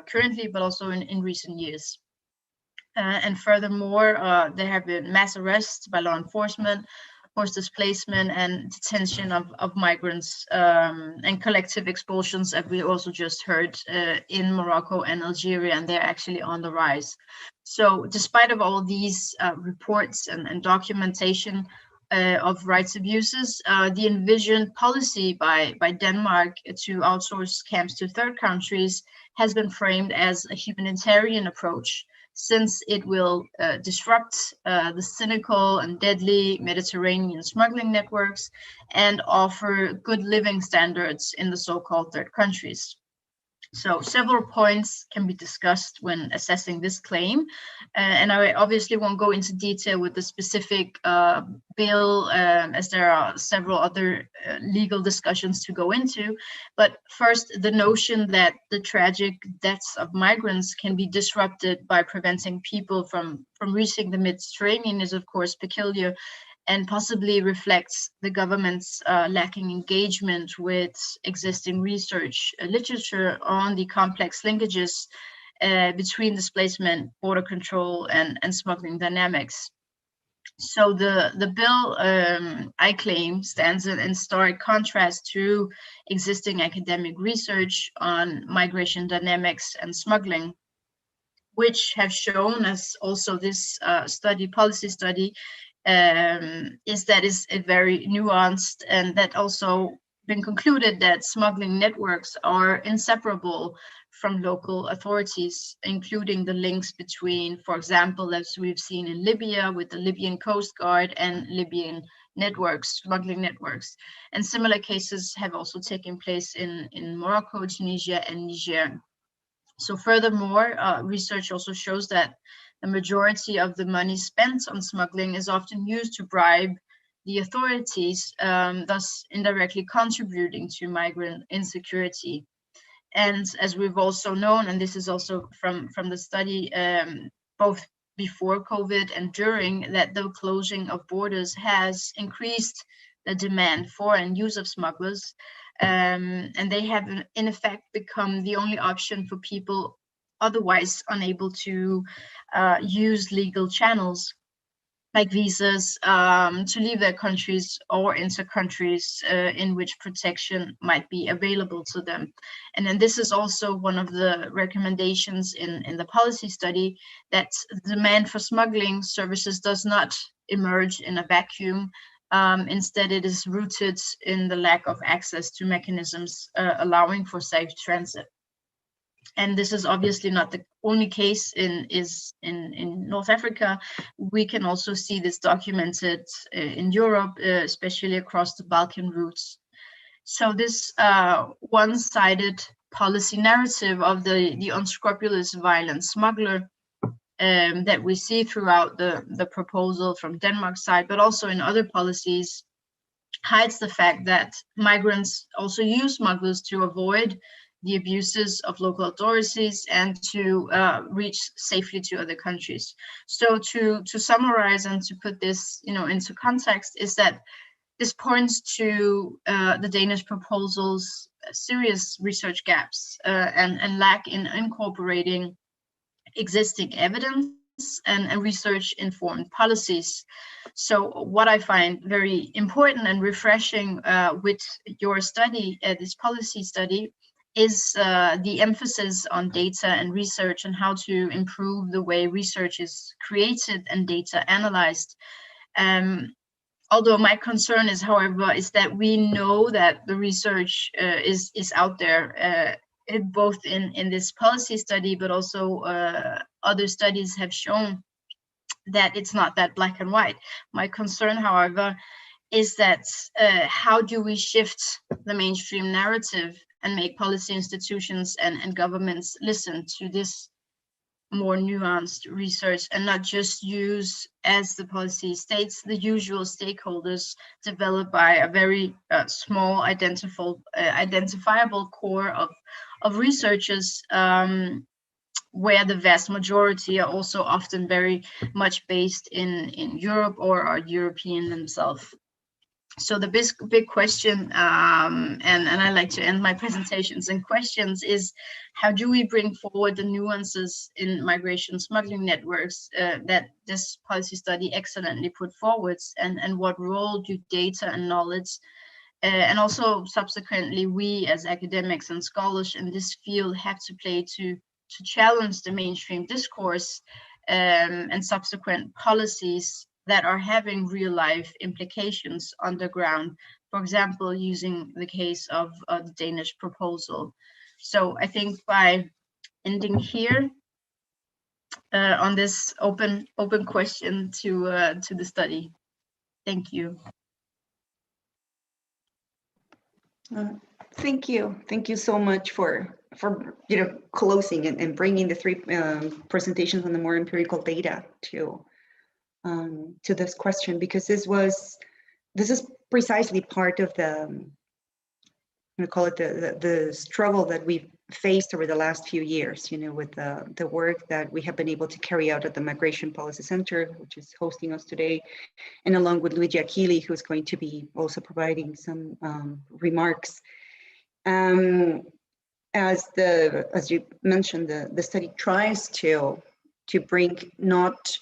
currently, but also in recent years. And furthermore, there have been mass arrests by law enforcement, forced displacement, and detention of migrants, and collective expulsions, as we also just heard, in Morocco and Algeria, and they're actually on the rise. So despite of all these reports and documentation of rights abuses, the envisioned policy by Denmark to outsource camps to third countries has been framed as a humanitarian approach, since it will disrupt the cynical and deadly Mediterranean smuggling networks and offer good living standards in the so-called third countries. So several points can be discussed when assessing this claim, and I obviously won't go into detail with the specific bill, as there are several other legal discussions to go into. But first, the notion that the tragic deaths of migrants can be disrupted by preventing people from reaching the Mediterranean is, of course, peculiar, and possibly reflects the government's lacking engagement with existing research literature on the complex linkages between displacement, border control, and smuggling dynamics. So the bill, I claim, stands in stark contrast to existing academic research on migration dynamics and smuggling, which have shown, as also this policy study, is a very nuanced, and that also been concluded that smuggling networks are inseparable from local authorities, including the links between, for example, as we've seen in Libya with the Libyan Coast Guard and Libyan networks, smuggling networks. And similar cases have also taken place in Morocco, Tunisia, and Niger. So furthermore, research also shows that the majority of the money spent on smuggling is often used to bribe the authorities, thus indirectly contributing to migrant insecurity. And as we've also known, and this is also from the study, both before COVID and during, that the closing of borders has increased the demand for and use of smugglers. And they have in effect become the only option for people otherwise unable to use legal channels like visas to leave their countries or enter countries in which protection might be available to them. And then this is also one of the recommendations in the policy study, that demand for smuggling services does not emerge in a vacuum. Instead, it is rooted in the lack of access to mechanisms allowing for safe transit. And this is obviously not the only case in North Africa. We can also see this documented in Europe, especially across the Balkan routes. So this one-sided policy narrative of the unscrupulous violent smuggler that we see throughout the proposal from Denmark's side, but also in other policies, hides the fact that migrants also use smugglers to avoid the abuses of local authorities and to reach safely to other countries. So to summarize and to put this into context, is that this points to the Danish proposal's serious research gaps and lack in incorporating existing evidence and research-informed policies. So what I find very important and refreshing with your study, this policy study, is the emphasis on data and research and how to improve the way research is created and data analyzed. Although my concern is, however, is that we know that the research is out there, both in this policy study, but also other studies have shown that it's not that black and white. My concern, however, is that how do we shift the mainstream narrative and make policy institutions and governments listen to this more nuanced research and not just use, as the policy states, the usual stakeholders developed by a very small identifiable core of researchers, where the vast majority are also often very much based in Europe or are European themselves. So the big question, and I like to end my presentations in questions, is how do we bring forward the nuances in migration smuggling networks that this policy study excellently put forwards, and what role do data and knowledge, and also subsequently we as academics and scholars in this field have to play to challenge the mainstream discourse and subsequent policies that are having real life implications on the ground, for example, using the case of the Danish proposal. So I think by ending here on this open question to the study. Thank you. Thank you so much for closing and bringing the three presentations on the more empirical data to this question, because this is precisely part of the, I call it the struggle that we've faced over the last few years, with the work that we have been able to carry out at the Migration Policy Center, which is hosting us today, and along with Luigi Achilli, who's going to be also providing some remarks. As you mentioned, the study tries to bring not.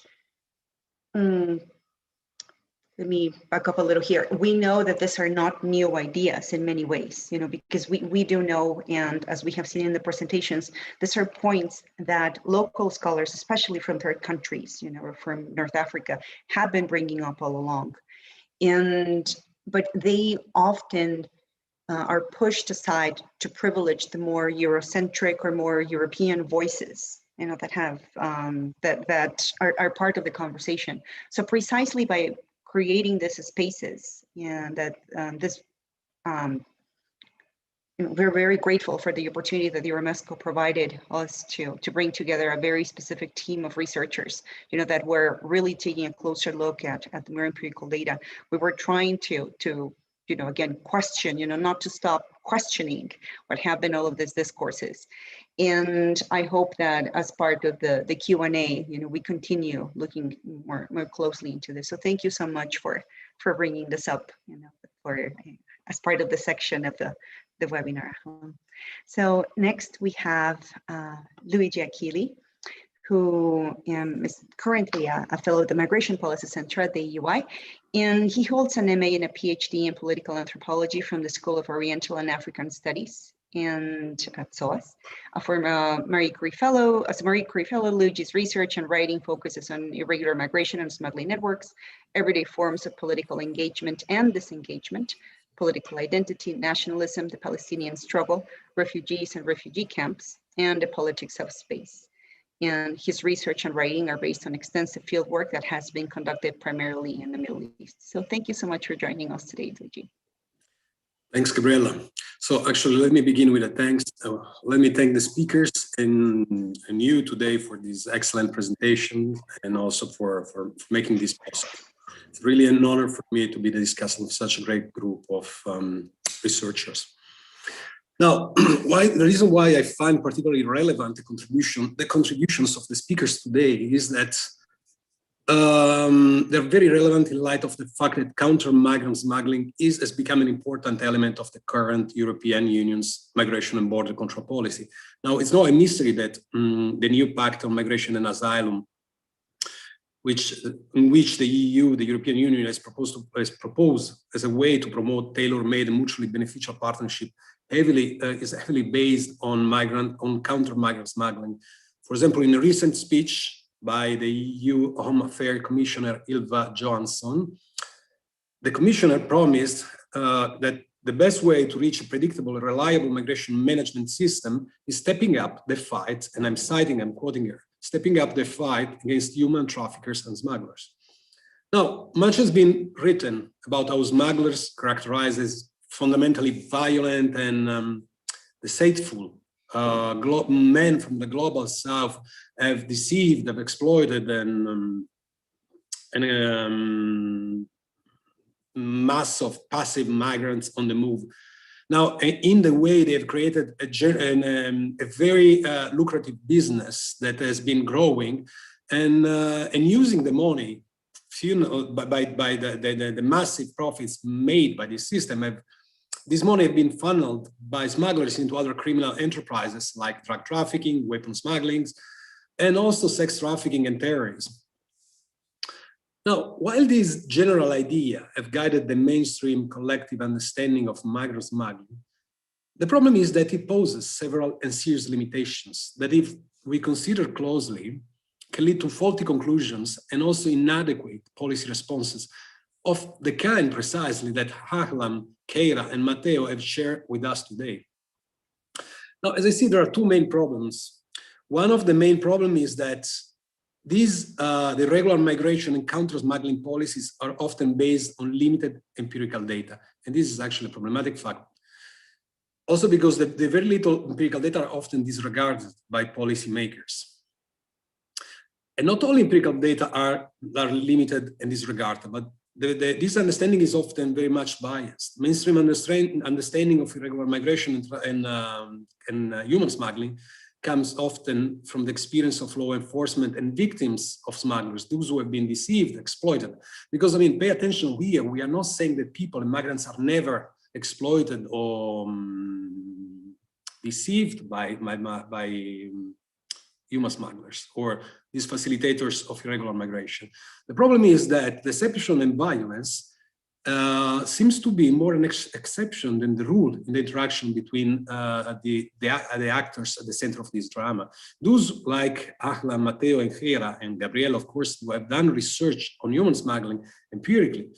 Let me back up a little here. We know that these are not new ideas in many ways, because we do know, and as we have seen in the presentations, these are points that local scholars, especially from third countries, or from North Africa, have been bringing up all along. But they often are pushed aside to privilege the more Eurocentric or more European voices, that have that are part of the conversation. So precisely by creating these spaces, and that we're very grateful for the opportunity that the EuroMesCo provided us to bring together a very specific team of researchers, that were really taking a closer look at the more empirical data. We were trying to again, question, not to stop questioning what have been all of these discourses. And I hope that as part of the Q&A, we continue looking more closely into this. So thank you so much for bringing this up, as part of the section of the webinar. So next we have Luigi Achilli, who is currently a fellow at the Migration Policy Center at the EUI, and he holds an MA and a PhD in political anthropology from the School of Oriental and African Studies and at SOAS. A former Marie Curie Fellow, as a Marie Curie Fellow, Luigi's research and writing focuses on irregular migration and smuggling networks, everyday forms of political engagement and disengagement, political identity, nationalism, the Palestinian struggle, refugees and refugee camps, and the politics of space. And his research and writing are based on extensive field work that has been conducted primarily in the Middle East. So thank you so much for joining us today, Luigi. Thanks, Gabriela. So actually, let me begin with a thanks. Let me thank the speakers and you today for this excellent presentation, and also for making this possible. It's really an honor for me to be discussing with such a great group of researchers. Now, the reason why I find particularly relevant the contributions of the speakers today is that they're very relevant in light of the fact that counter-migrant smuggling has become an important element of the current European Union's migration and border control policy. Now, it's not a mystery that the new Pact on Migration and Asylum, in which the EU, the European Union, has proposed as a way to promote tailor-made and mutually beneficial partnership is heavily based on counter-migrant smuggling. For example, in a recent speech by the EU Home Affairs Commissioner Ylva Johansson, the Commissioner promised that the best way to reach a predictable and reliable migration management system is stepping up the fight, and I'm quoting here, stepping up the fight against human traffickers and smugglers. Now, much has been written about how smugglers characterized as fundamentally violent and deceitful men from the global south have deceived, have exploited, and mass of passive migrants on the move. Now, in the way they've created a very lucrative business that has been growing, and using the money, by the massive profits made by this system, this money has been funneled by smugglers into other criminal enterprises like drug trafficking, weapon smuggling, and also sex trafficking and terrorism. Now, while this general idea have guided the mainstream collective understanding of migrant smuggling, the problem is that it poses several and serious limitations that, if we consider closely, can lead to faulty conclusions and also inadequate policy responses of the kind precisely that Ahlam, Keira, and Matteo have shared with us today. Now, as I see, there are two main problems. One of the main problems is that the regular migration and counter-smuggling policies are often based on limited empirical data. And this is actually a problematic fact. Also because the very little empirical data are often disregarded by policymakers. And not all empirical data are limited and disregarded, but this understanding is often very much biased. Mainstream understanding of irregular migration and human smuggling comes often from the experience of law enforcement and victims of smugglers, those who have been deceived, exploited. Because, I mean, pay attention here, we are not saying that people and migrants are never exploited or deceived by human smugglers or these facilitators of irregular migration. The problem is that deception and violence seems to be more an exception than the rule in the interaction between the actors at the center of this drama. Those like Ahlam, Matteo, and Keira, and Gabriele, of course, who have done research on human smuggling empirically,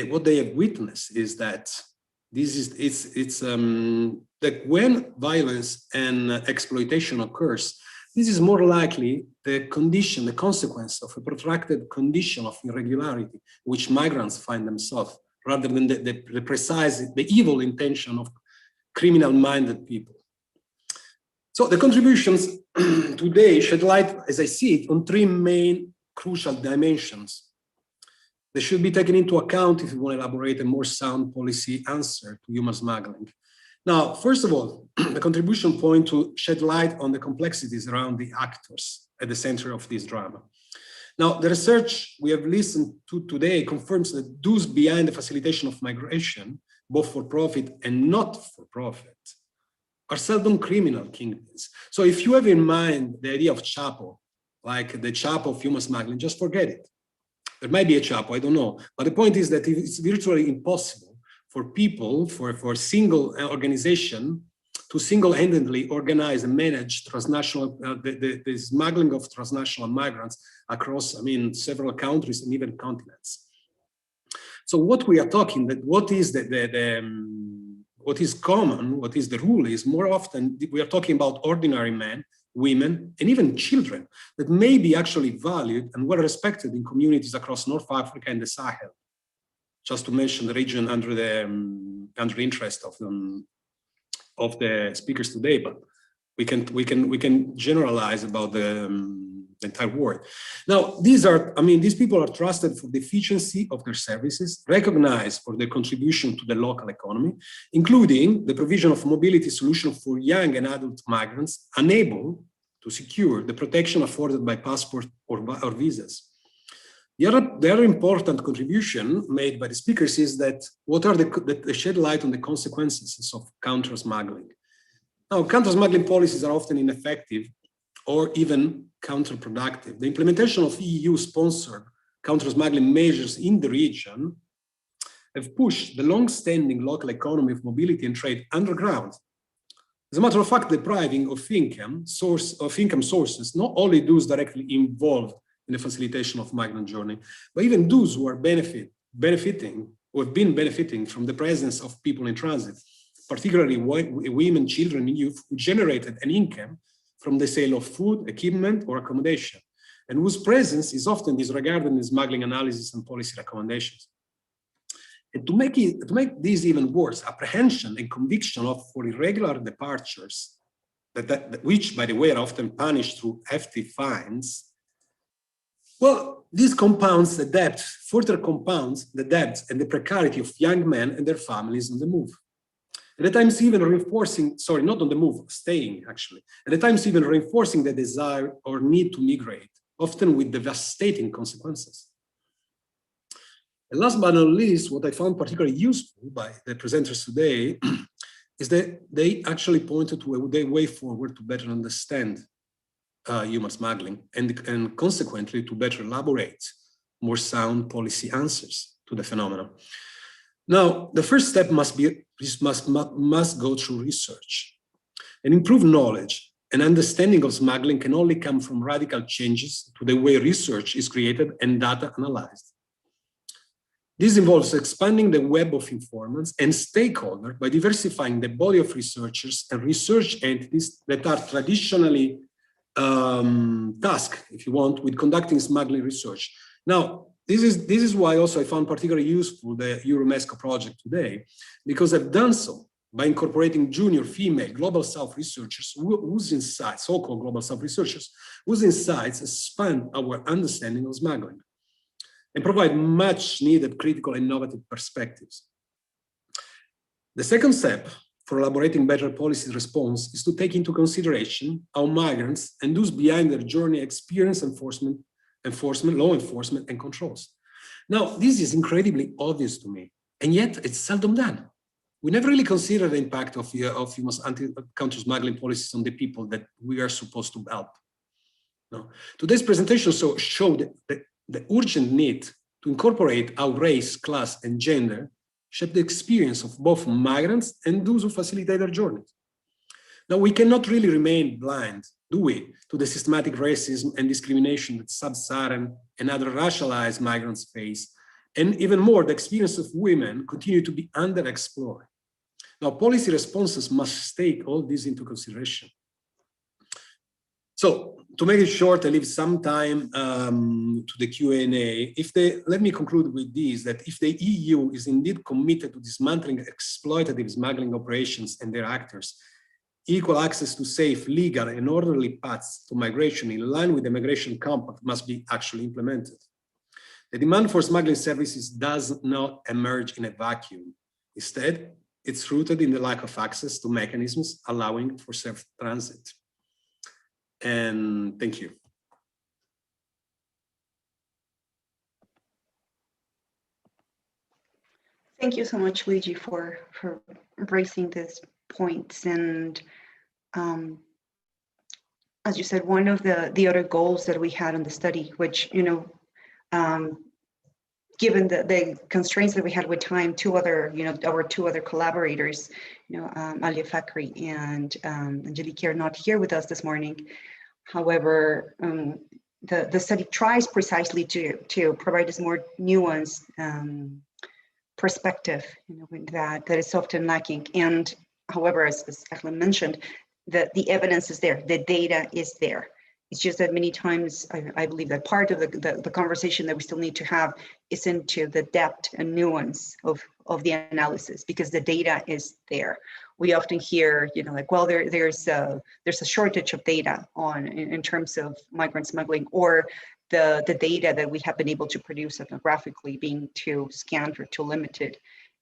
what they have witnessed is that that when violence and exploitation occurs, this is more likely the condition, the consequence of a protracted condition of irregularity, which migrants find themselves, rather than the evil intention of criminal-minded people. So the contributions today shed light, as I see it, on three main crucial dimensions. They should be taken into account if you want to elaborate a more sound policy answer to human smuggling. Now, first of all, the contribution point to shed light on the complexities around the actors at the center of this drama. Now, the research we have listened to today confirms that those behind the facilitation of migration, both for profit and not for profit, are seldom criminal kingpins. So if you have in mind the idea of Chapo, like the Chapo of human smuggling, just forget it. There might be a Chapo, I don't know. But the point is that it's virtually impossible for people, for a single organization to single-handedly organize and manage transnational, the smuggling of transnational migrants across, I mean, several countries and even continents. So what we are talking, that what is what is common, what is the rule is more often we are talking about ordinary men, women, and even children that may be actually valued and well respected in communities across North Africa and the Sahel. Just to mention the region under the interest of the speakers today, but we can generalize about the entire world. Now, these people are trusted for the efficiency of their services, recognized for their contribution to the local economy, including the provision of mobility solutions for young and adult migrants unable to secure the protection afforded by passport or visas. The other important contribution made by the speakers is that they shed light on the consequences of counter-smuggling. Now, counter-smuggling policies are often ineffective or even counterproductive. The implementation of EU-sponsored counter-smuggling measures in the region have pushed the long-standing local economy of mobility and trade underground. As a matter of fact, depriving of income sources not only those directly involved in the facilitation of migrant journey, but even those who are benefiting or have been benefiting from the presence of people in transit, particularly women, children, and youth who generated an income from the sale of food, equipment, or accommodation, and whose presence is often disregarded in smuggling analysis and policy recommendations. And to make this even worse, apprehension and conviction for irregular departures, which, by the way, are often punished through hefty fines, well, this compounds the debt, further compounds the debt and the precarity of young men and their families on the move. At times even reinforcing, sorry, not on the move, staying actually. At times even reinforcing the desire or need to migrate, often with devastating consequences. And last but not least, what I found particularly useful by the presenters today is that they actually pointed to a way forward to better understand human smuggling and consequently to better elaborate more sound policy answers to the phenomenon. Now, the first step must go through research. And improved knowledge and understanding of smuggling can only come from radical changes to the way research is created and data analyzed. This involves expanding the web of informants and stakeholders by diversifying the body of researchers and research entities that are traditionally tasked, if you want, with conducting smuggling research. Now, this is why also I found particularly useful the EuroMesCo project today, because I've done so by incorporating junior female Global South researchers whose insights, so-called Global South researchers, whose insights expand our understanding of smuggling and provide much needed critical and innovative perspectives. The second step for elaborating better policy response is to take into consideration how migrants and those behind their journey experience law enforcement and controls. Now, this is incredibly obvious to me, and yet it's seldom done. We never really consider the impact of human counter-smuggling policies on the people that we are supposed to help. No. Today's presentation showed the urgent need to incorporate how race, class, and gender shape the experience of both migrants and those who facilitate their journeys. Now, we cannot really remain blind, do we, to the systematic racism and discrimination that sub-Saharan and other racialized migrants face, and even more, the experience of women continue to be underexplored. Now, policy responses must take all this into consideration. So, to make it short, I leave some time to the Q&A. Let me conclude with this, that if the EU is indeed committed to dismantling exploitative smuggling operations and their actors, equal access to safe, legal, and orderly paths to migration in line with the Migration Compact must be actually implemented. The demand for smuggling services does not emerge in a vacuum. Instead, it's rooted in the lack of access to mechanisms allowing for safe transit. And thank you. Thank you so much, Luigi, for raising these points. And as you said, one of the other goals that we had in the study, which, given the constraints that we had with time, our two other collaborators, Alia Fakri and Angelique are not here with us this morning. However, the study tries precisely to provide us more nuanced perspective, that is often lacking. And however, as Ahlan mentioned, the evidence is there, the data is there. It's just that many times, I believe that part of the conversation that we still need to have is into the depth and nuance of the analysis, because the data is there. We often hear, well, there's a shortage of data in terms of migrant smuggling, or the data that we have been able to produce ethnographically being too scant or too limited.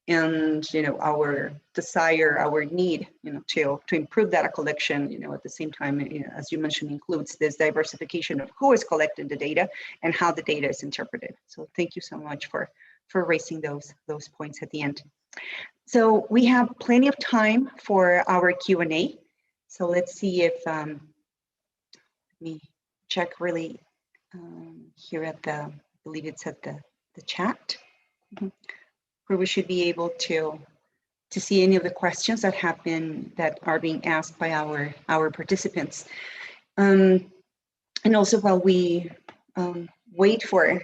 And our desire, our need, to improve data collection, at the same time, as you mentioned, includes this diversification of who is collecting the data and how the data is interpreted. So thank you so much for raising those points at the end. So we have plenty of time for our Q&A. So let's see if let me check really here at I believe it's at the chat. where we should be able to see any of the questions that are being asked by our participants. And also while we wait for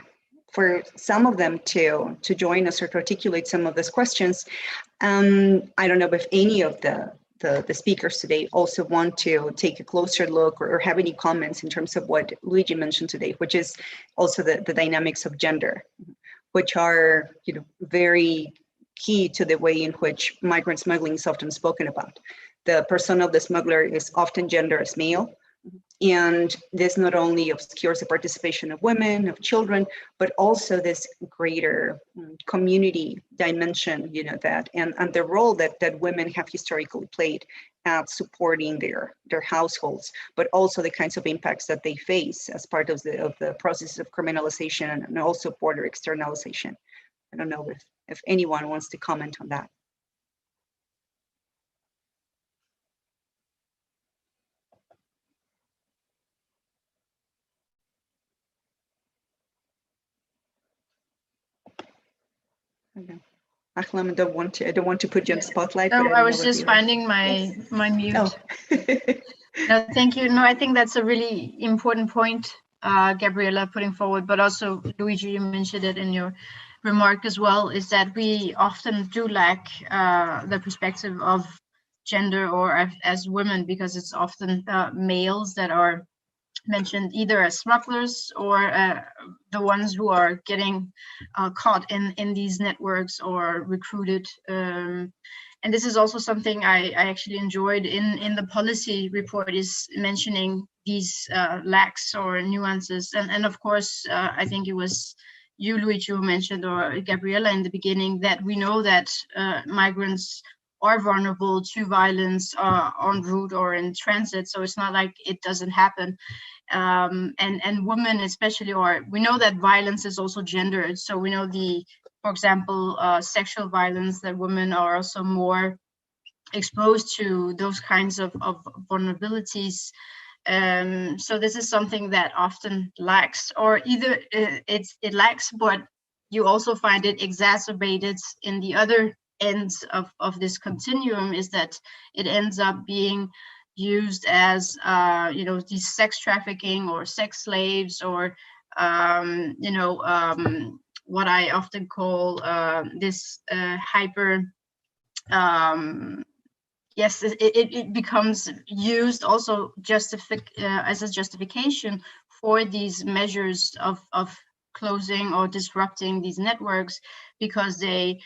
some of them to join us or to articulate some of those questions, I don't know if any of the speakers today also want to take a closer look or have any comments in terms of what Luigi mentioned today, which is also the dynamics of gender, which are very key to the way in which migrant smuggling is often spoken about. The persona of the smuggler is often gendered as male, and this not only obscures the participation of women, of children, but also this greater community dimension, that and the role that women have historically played at supporting their households, but also the kinds of impacts that they face as part of the process of criminalization and also border externalization. I don't know if anyone wants to comment on that. Ahlam, I don't want to put you on the spotlight. No, but I was just finding my mute. Oh. No, thank you. No, I think that's a really important point, Gabriela, putting forward, but also Luigi, you mentioned it in your remark as well, is that we often do lack the perspective of gender or as women, because it's often males that are mentioned either as smugglers or the ones who are getting caught in these networks or recruited. And this is also something I actually enjoyed in the policy report, is mentioning these lacks or nuances. And of course, I think it was you, Luigi, who mentioned, or Gabriela in the beginning, that we know that migrants are vulnerable to violence en route or in transit. So it's not like it doesn't happen. And women especially, or we know that violence is also gendered. So we know for example, sexual violence, that women are also more exposed to those kinds of vulnerabilities. So this is something that often lacks, or either it lacks, but you also find it exacerbated in the other ends of this continuum, is that it ends up being used as these sex trafficking or sex slaves, or what I often call this hyper yes, it becomes used also as a justification for these measures of closing or disrupting these networks, because they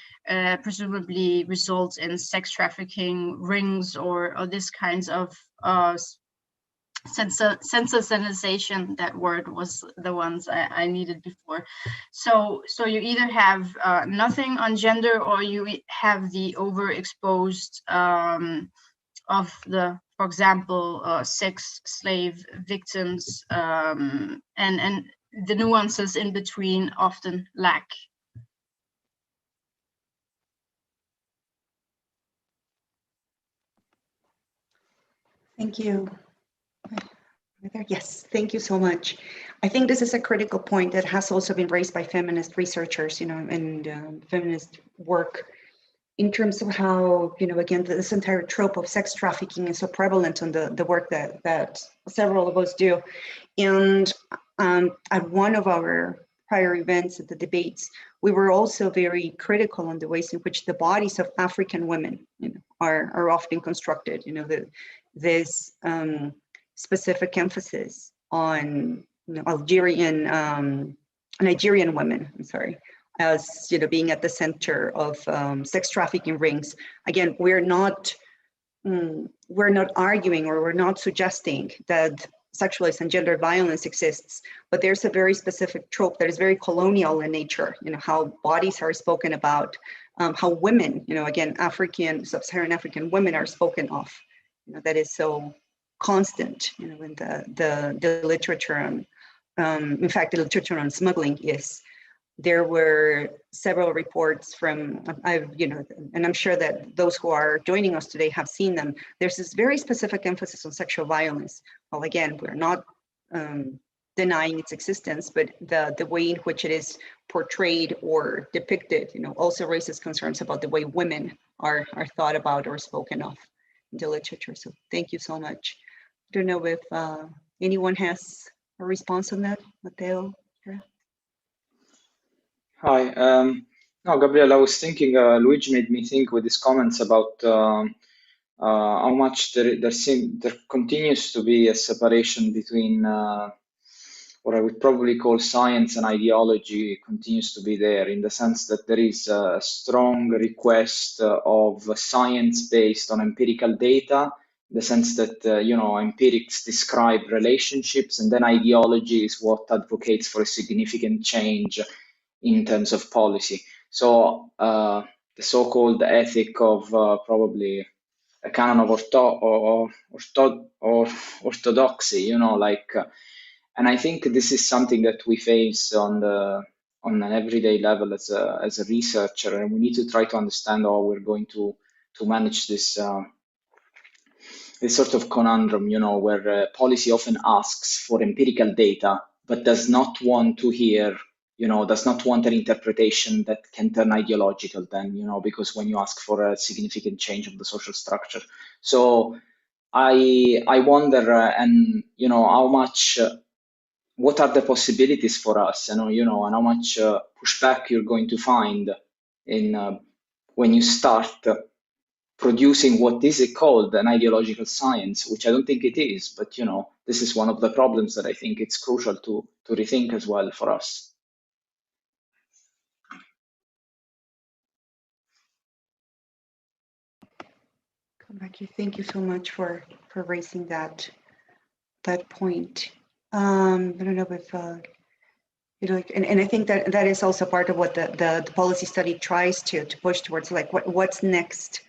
presumably result in sex trafficking rings or this kinds of sensitization. That word was the ones I needed before. So you either have nothing on gender, or you have the overexposed of the, for example, sex slave victims, and the nuances in between often lack. Thank you. Yes, thank you so much. I think this is a critical point that has also been raised by feminist researchers, and feminist work, in terms of how, again, this entire trope of sex trafficking is so prevalent on the work that several of us do. And at one of our prior events, at the debates, we were also very critical on the ways in which the bodies of African women are often constructed. This specific emphasis on Nigerian women, as being at the center of sex trafficking rings. Again, we're not arguing, or we're not suggesting that sexualized and gender violence exists, but there's a very specific trope that is very colonial in nature. How bodies are spoken about, how women, again, sub-Saharan African women are spoken of. That is so constant, in the literature on, in fact, the literature on smuggling is. There were several reports from, and I'm sure that those who are joining us today have seen them. There's this very specific emphasis on sexual violence. Well, again, we're not denying its existence, but the way in which it is portrayed or depicted, also raises concerns about the way women are thought about or spoken of in the literature. So thank you so much. I don't know if anyone has a response on that, Matteo. Yeah. Hi. No, Gabriel, I was thinking, Luigi made me think with his comments about how much there continues to be a separation between what I would probably call science and ideology continues to be there, in the sense that there is a strong request of science based on empirical data, in the sense that, empirics describe relationships, and then ideology is what advocates for a significant change in terms of policy. So the so-called ethic of probably a canon of orthodoxy, and I think this is something that we face on an everyday level as a researcher, and we need to try to understand how we're going to manage this sort of conundrum, where policy often asks for empirical data, but does not want to hear, does not want an interpretation that can turn ideological then, because when you ask for a significant change of the social structure. So I wonder, and, how much, what are the possibilities for us, and how much pushback you're going to find in when you start producing what is it called an ideological science, which I don't think it is, but this is one of the problems that I think it's crucial to rethink as well for us. Come back here. Thank you so much for raising that point. I don't know if and I think that is also part of what the policy study tries to push towards, like what's next,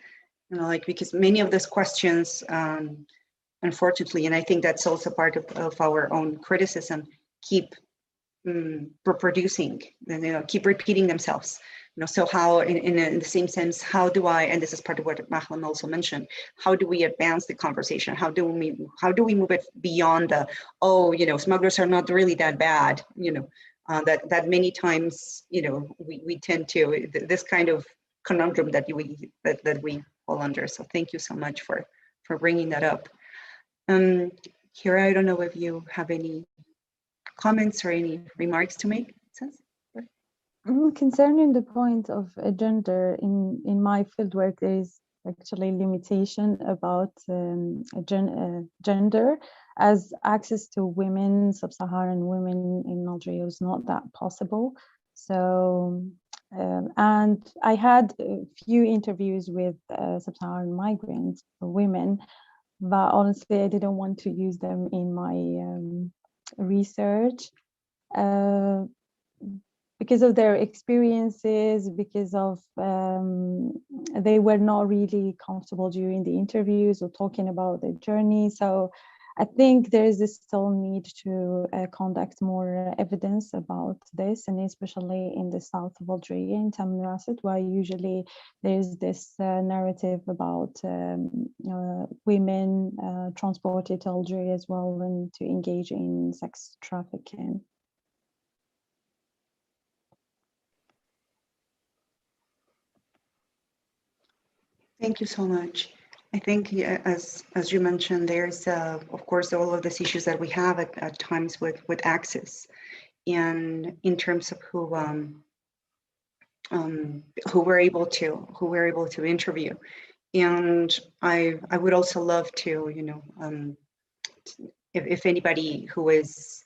because many of those questions, unfortunately, and I think that's also part of our own criticism, keep reproducing, keep repeating themselves. So how, in the same sense, how do I, and this is part of what Mahlan also mentioned, how do we advance the conversation? How do we move it beyond the, smugglers are not really that bad, that many times, we tend to, this kind of conundrum that we fall under. So thank you so much for bringing that up. Kira, I don't know if you have any comments or any remarks to make. Concerning the point of gender, in my fieldwork, there is actually limitation about gender, as access to women, sub-Saharan women in Algeria is not that possible. So, and I had a few interviews with sub-Saharan migrant women, but honestly, I didn't want to use them in my research. Because of their experiences, because of they were not really comfortable during the interviews or talking about their journey. So I think there is this still need to conduct more evidence about this, and especially in the south of Algeria, in Tamanrasset, where usually there is this narrative about women transported to Algeria as well and to engage in sex trafficking. Thank you so much. I think, as you mentioned, there's of course all of these issues that we have at times with access, and in terms of who we're able to interview. And I would also love to, if anybody who is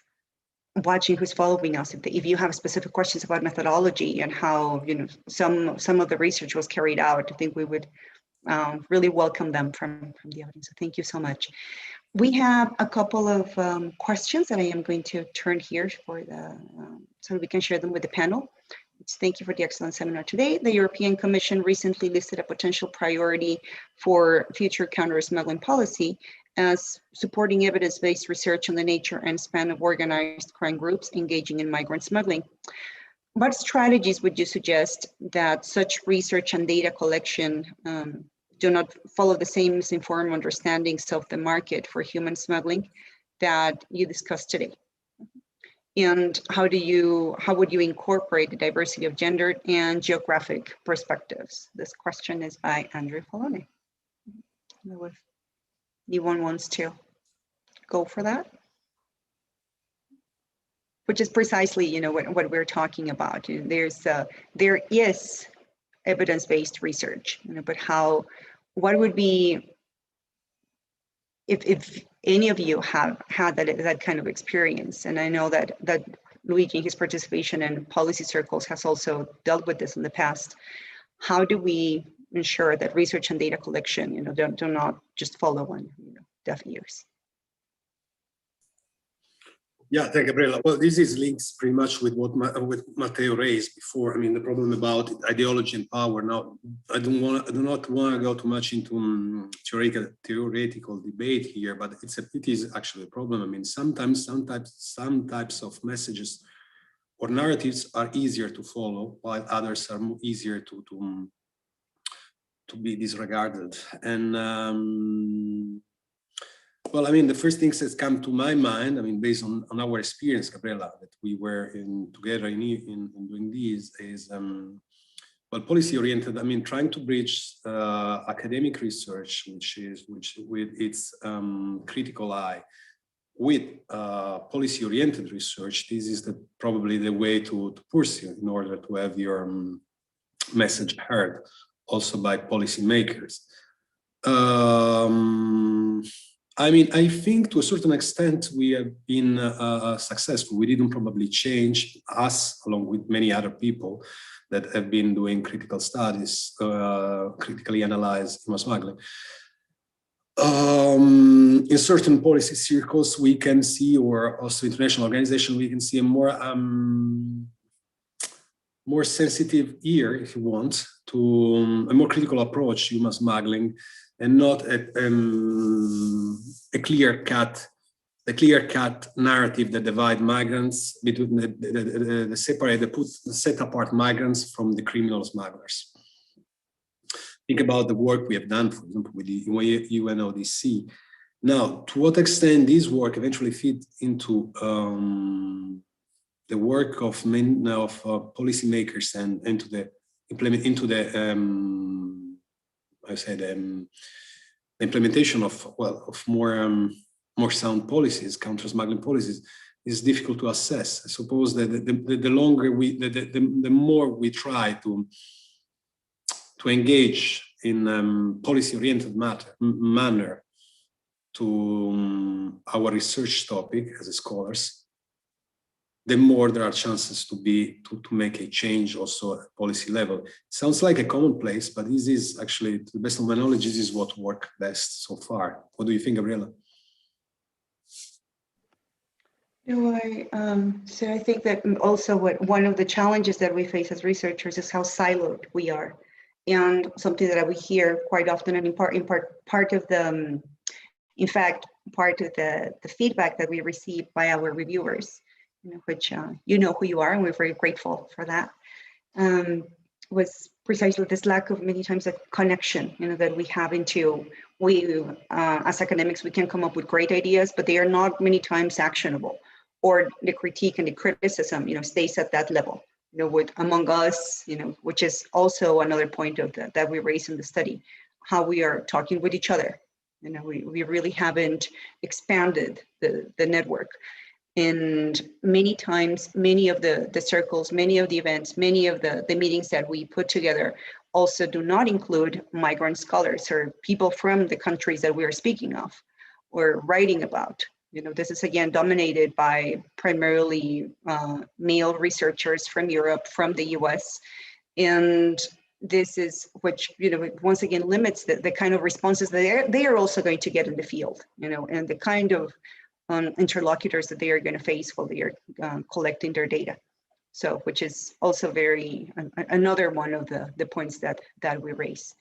watching, who's following us, if you have specific questions about methodology and how some of the research was carried out, I think we would really welcome them from the audience. So thank you so much. We have a couple of questions that I am going to turn here for so we can share them with the panel. Thank you for the excellent seminar today. The European Commission recently listed a potential priority for future counter-smuggling policy as supporting evidence-based research on the nature and span of organized crime groups engaging in migrant smuggling. What strategies would you suggest that such research and data collection do not follow the same misinformed understandings of the market for human smuggling that you discussed today? And how would you incorporate the diversity of gender and geographic perspectives? This question is by Andrew Poloni. If anyone wants to go for that, which is precisely, you know, what we're talking about. You know, there is evidence-based research, you know, but what would be, if any of you have had that kind of experience, and I know that Luigi, in his participation in policy circles, has also dealt with this in the past. How do we ensure that research and data collection, you know, do not just follow on, you know, deaf ears? Yeah, thank you, Gabriela. Well, this is links pretty much with what Matteo raised before. I mean, the problem about ideology and power. Now, I do not want to go too much into theoretical debate here, but it is actually a problem. I mean, sometimes some types of messages or narratives are easier to follow, while others are easier to be disregarded. And well, I mean, the first things that come to my mind, I mean, based on our experience, Gabriela, that we were together in doing this, is well, policy-oriented. I mean, trying to bridge academic research, which with its critical eye, with policy-oriented research. This is probably the way to pursue in order to have your message heard, also by policymakers. I mean, I think to a certain extent we have been successful. We didn't probably change us, along with many other people that have been doing critical studies, critically analyze smuggling. In certain policy circles, we can see, or also international organizations, we can see a more sensitive ear, if you want, to a more critical approach to human smuggling, and not a clear-cut narrative that divide migrants between set apart migrants from the criminal smugglers. Think about the work we have done, for example, with the UNODC. Now, to what extent this work eventually fit into the work of policymakers and into the implementation of more sound policies, counter-smuggling policies, is difficult to assess. I suppose that the more we try to engage in policy-oriented manner to our research topic as scholars, the more there are chances to make a change also at policy level. Sounds like a commonplace, but this is actually, to the best of my knowledge, this is what worked best so far. What do you think, Gabriela? So I think that also one of the challenges that we face as researchers is how siloed we are, and something that we hear quite often, and part of the, in fact, part of the feedback that we receive by our reviewers, you know, which you know who you are, and we're very grateful for that, was precisely this lack of many times a connection, you know, that we have into, as academics, we can come up with great ideas, but they are not many times actionable, or the critique and the criticism, you know, stays at that level, you know, among us, you know, which is also another point of that we raise in the study, how we are talking with each other. You know, we really haven't expanded the network. And many times, many of the circles, many of the events, many of the meetings that we put together also do not include migrant scholars or people from the countries that we are speaking of or writing about. You know, this is again dominated by primarily male researchers from Europe, from the US. And this is, which, you know, once again limits the kind of responses that they are also going to get in the field, you know, and the kind of interlocutors that they are going to face while they are collecting their data. So, which is also another one of the points that we raise.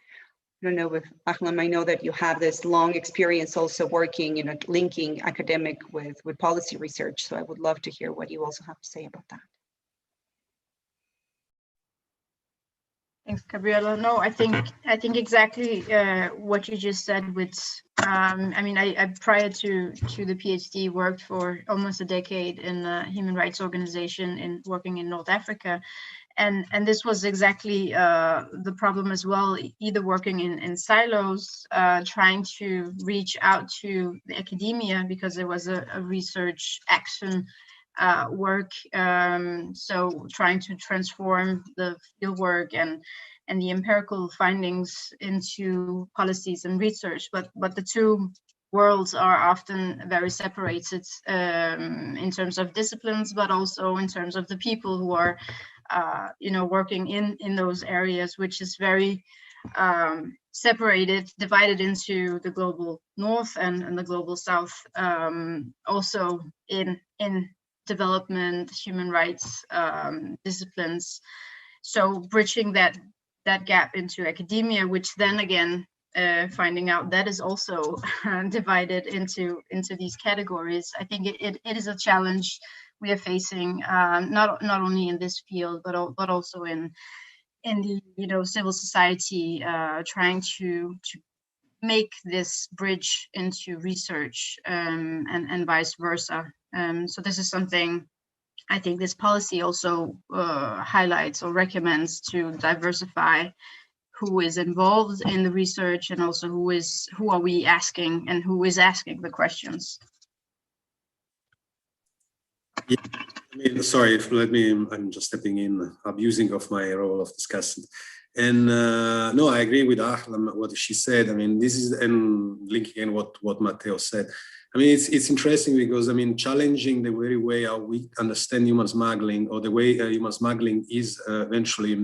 I don't know if Ahlam, I know that you have this long experience also working, you know, linking academic with policy research. So I would love to hear what you also have to say about that. Thanks, Gabriela. No, I think exactly what you just said with I mean, I prior to the PhD worked for almost a decade in a human rights organization working in North Africa. And this was exactly the problem as well, either working in silos, trying to reach out to the academia because there was a research action work. So trying to transform the fieldwork and the empirical findings into policies and research. But the two worlds are often very separated in terms of disciplines, but also in terms of the people who are working in those areas, which is very separated, divided into the global north and the global south, also in development, human rights disciplines. So bridging that gap into academia, which then again finding out that is also divided into these categories. I think it is a challenge we are facing, not only in this field, but also in the civil society, trying to make this bridge into research and vice versa. So this is something I think this policy also highlights or recommends, to diversify who is involved in the research, and also who are we asking and who is asking the questions. Yeah, I mean, sorry, I'm just stepping in, abusing of my role of discussant. And no, I agree with Ahlam, what she said. I mean, this is, and linking in what Matteo said. I mean, it's interesting because, I mean, challenging the very way how we understand human smuggling, or the way human smuggling is eventually,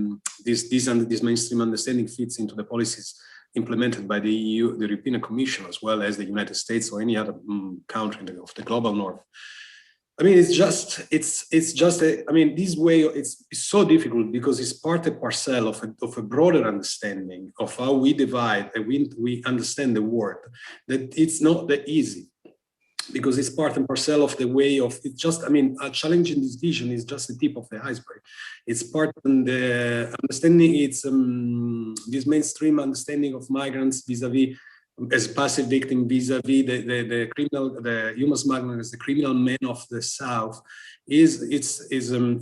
this mainstream understanding fits into the policies implemented by the EU, the European Commission, as well as the United States or any other country of the global north. I mean, it's just I mean, this way, it's so difficult because it's part and parcel of a broader understanding of how we divide and we understand the world, that it's not that easy, because it's part and parcel of the way of it. Just, I mean, challenging this vision is just the tip of the iceberg. It's part of the understanding, it's this mainstream understanding of migrants vis-a-vis as passive victim, vis-a-vis the criminal, the human smuggler as the criminal man of the South, is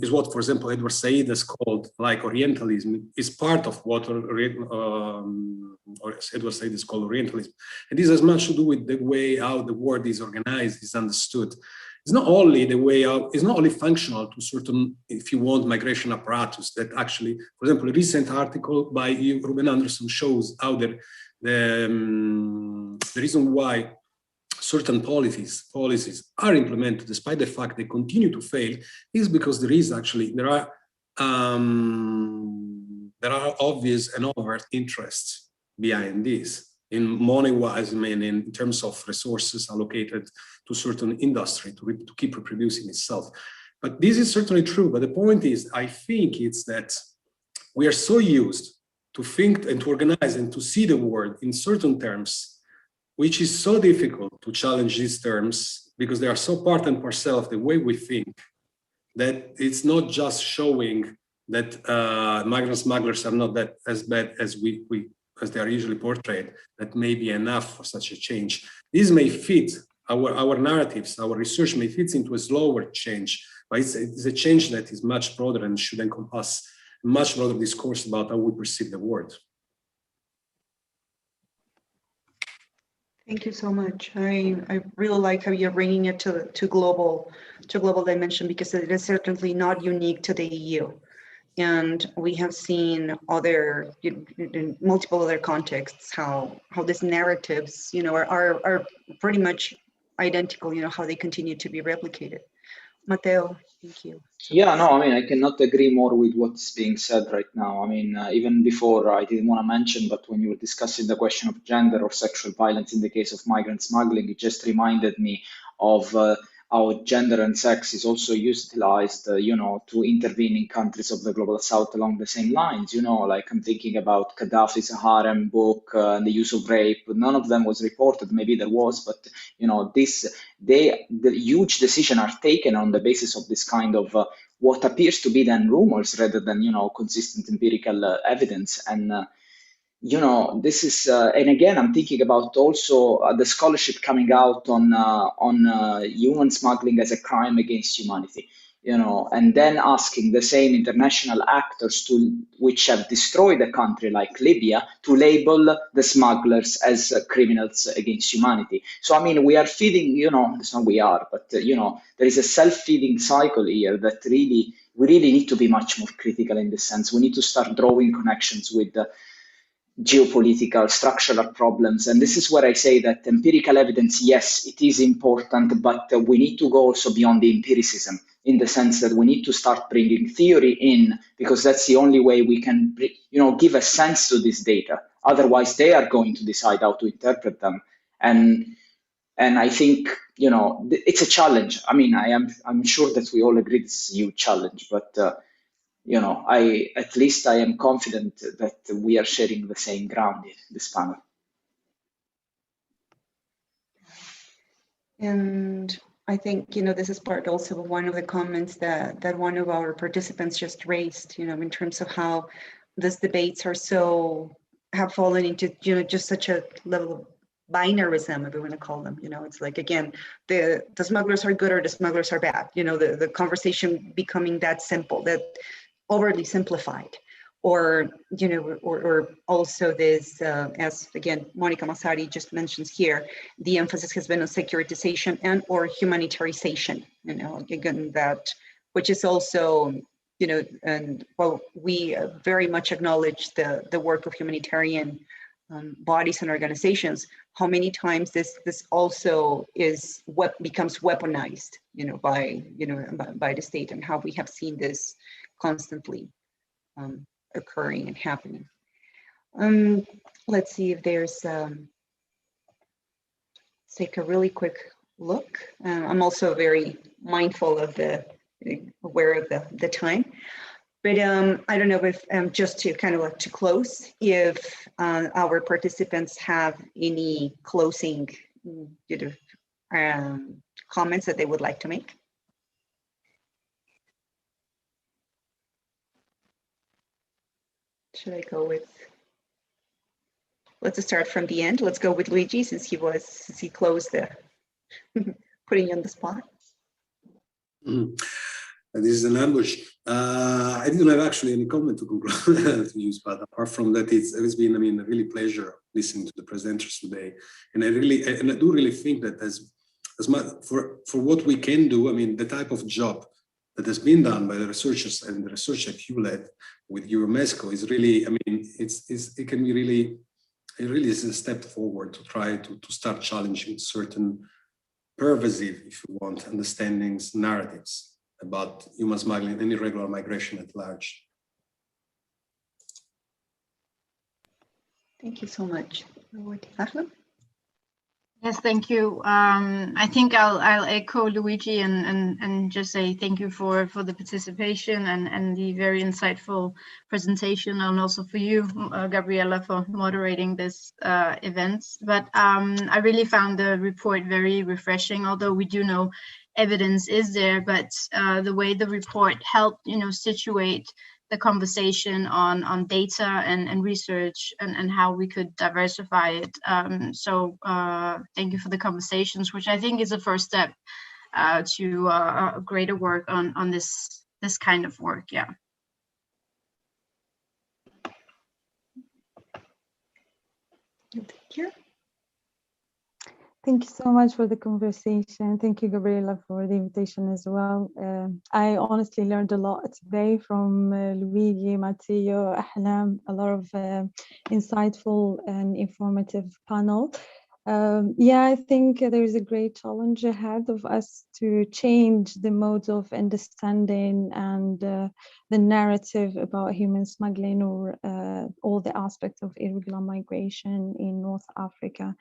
what, for example, Edward Said has called like Orientalism, is part of what Edward Said is called Orientalism. And this has much to do with the way how the world is organized, is understood. It's not only the way how, it's not only functional to certain, if you want, migration apparatus that actually, for example, a recent article by Ruben Anderson shows how the reason why certain policies are implemented despite the fact they continue to fail is because there are obvious and overt interests behind this, in money-wise, I mean, in terms of resources allocated to certain industry to keep reproducing itself. But this is certainly true. But the point is, I think it's that we are so used to think and to organize and to see the world in certain terms, which is so difficult to challenge these terms because they are so part and parcel of the way we think, that it's not just showing that migrant smugglers are not that as bad as as they are usually portrayed, that may be enough for such a change. This may fit our narratives, our research may fit into a slower change, but it's a change that is much broader and should encompass much broader discourse about how we perceive the world. Thank you so much. I really like how you're bringing it to global dimension, because it is certainly not unique to the EU. And we have seen in multiple other contexts how these narratives, are pretty much identical, how they continue to be replicated. Matteo, thank you. Yeah, no, I mean, I cannot agree more with what's being said right now. I mean, even before, I didn't want to mention, but when you were discussing the question of gender or sexual violence in the case of migrant smuggling, it just reminded me of how gender and sex is also utilized, to intervene in countries of the global south along the same lines. Like I'm thinking about Gaddafi's harem book and the use of rape. None of them was reported. Maybe there was, but the huge decisions are taken on the basis of this kind of what appears to be then rumors rather than consistent empirical evidence. And you know, this is, and again, I'm thinking about also the scholarship coming out on human smuggling as a crime against humanity, you know, and then asking the same international actors which have destroyed a country like Libya to label the smugglers as criminals against humanity. So, I mean, we are feeding, you know, it's not we are, but, you know, there is a self-feeding cycle here that we really need to be much more critical in this sense. We need to start drawing connections with geopolitical, structural problems. And this is where I say that empirical evidence, yes, it is important, but we need to go also beyond the empiricism in the sense that we need to start bringing theory in, because that's the only way we can, you know, give a sense to this data. Otherwise, they are going to decide how to interpret them. And I think, you know, it's a challenge. I mean, I'm sure that we all agree this is a huge challenge, but you know, at least I am confident that we are sharing the same ground in this panel. And I think, you know, this is part also of one of the comments that one of our participants just raised, you know, in terms of how these debates have fallen into, you know, just such a level of binarism, if we want to call them. You know, it's like, again, the smugglers are good or the smugglers are bad, you know, the conversation becoming that simple, that overly simplified. Or, you know, or also this, as again, Monica Massari just mentions here, the emphasis has been on securitization and or humanitarization, you know, again, that, which is also, you know, and well, we very much acknowledge the work of humanitarian bodies and organizations. How many times this also is what becomes weaponized, you know, by the state, and how we have seen this constantly occurring and happening. Let's see if there's, let's take a really quick look. I'm also very mindful of aware of the time, but I don't know if just to kind of like to close, if our participants have any closing, you know, comments that they would like to make. Should I go with, let's start from the end. Let's go with Luigi, since he closed the, putting you on the spot. This is an ambush. I didn't have actually any comment to conclude to use, but apart from that, it's been, I mean, a really pleasure listening to the presenters today. And I do really think that as much for what we can do, I mean, the type of job that has been done by the researchers and the research that you led with EuroMesCo is really, I mean, it can be really, it really is a step forward to try to start challenging certain pervasive, if you want, understandings, narratives about human smuggling and irregular migration at large. Thank you so much. Yes, thank you. I think I'll echo Luigi and just say thank you for the participation and the very insightful presentation, and also for you, Gabriella, for moderating this event. But I really found the report very refreshing, although we do know evidence is there, but the way the report helped, you know, situate the conversation on data and research and how we could diversify it. So thank you for the conversations, which I think is a first step to greater work on this kind of work. Yeah. Thank you. Thank you so much for the conversation. Thank you, Gabriella, for the invitation as well. I honestly learned a lot today from Luigi, Matteo, Ahlam, a lot of insightful and informative panel. Yeah, I think there is a great challenge ahead of us to change the modes of understanding and the narrative about human smuggling or all the aspects of irregular migration in North Africa.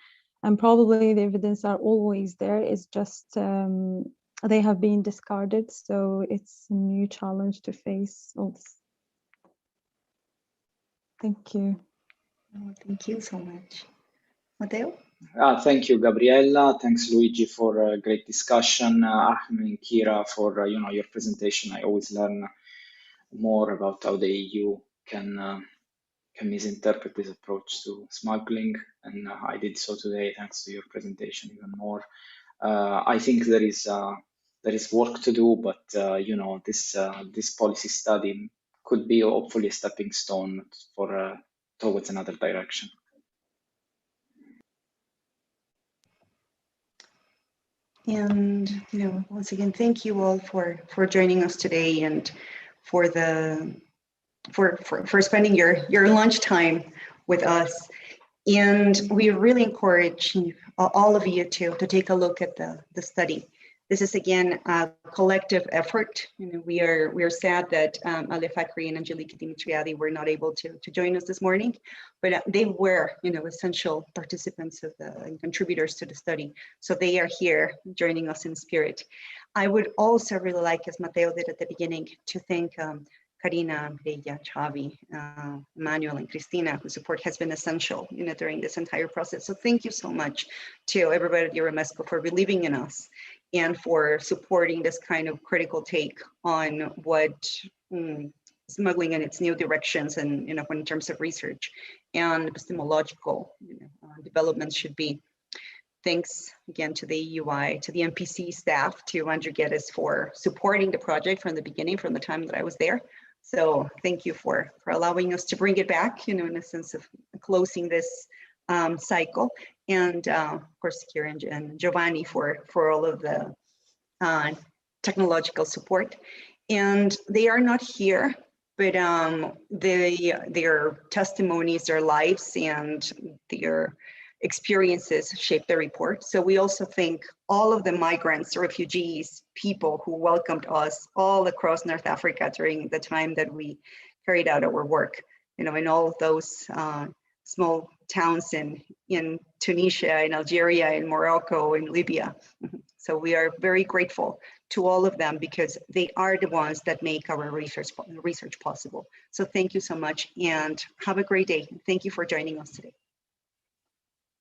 And probably the evidence are always there. It's just they have been discarded. So it's a new challenge to face also. Thank you. Oh, thank you so much. Matteo? Thank you, Gabriella. Thanks, Luigi, for a great discussion. Ahmed and Kira for you know, your presentation. I always learn more about how the EU can can misinterpret this approach to smuggling, and I did so today thanks to your presentation even more. I think there is work to do, but you know, this policy study could be hopefully a stepping stone for towards another direction. And you know, once again, thank you all for joining us today and for spending your lunchtime with us. And we really encourage all of you to take a look at the study. This is again a collective effort. You know, we are sad that Ale Fakhri and Angelique Dimitriadi were not able to join us this morning, but they were, you know, essential participants of and contributors to the study. So they are here joining us in spirit. I would also really like, as Matteo did at the beginning, to thank Karina, Bella, Xavi, Manuel, and Cristina, whose support has been essential, you know, during this entire process. So thank you so much to everybody at EuroMesCo for believing in us and for supporting this kind of critical take on what smuggling and its new directions and, you know, in terms of research and epistemological, you know, developments should be. Thanks again to the EUI, to the MPC staff, to Andrew Geddes for supporting the project from the beginning, from the time that I was there. So thank you for allowing us to bring it back, you know, in a sense of closing this cycle. And of course, Kieran and Giovanni for all of the technological support. And they are not here, but their testimonies, their lives, and their experiences shape the report. So we also thank all of the migrants, refugees, people who welcomed us all across North Africa during the time that we carried out our work, you know, in all of those small towns in Tunisia, in Algeria, in Morocco, in Libya. So we are very grateful to all of them because they are the ones that make our research possible. So thank you so much and have a great day. Thank you for joining us today.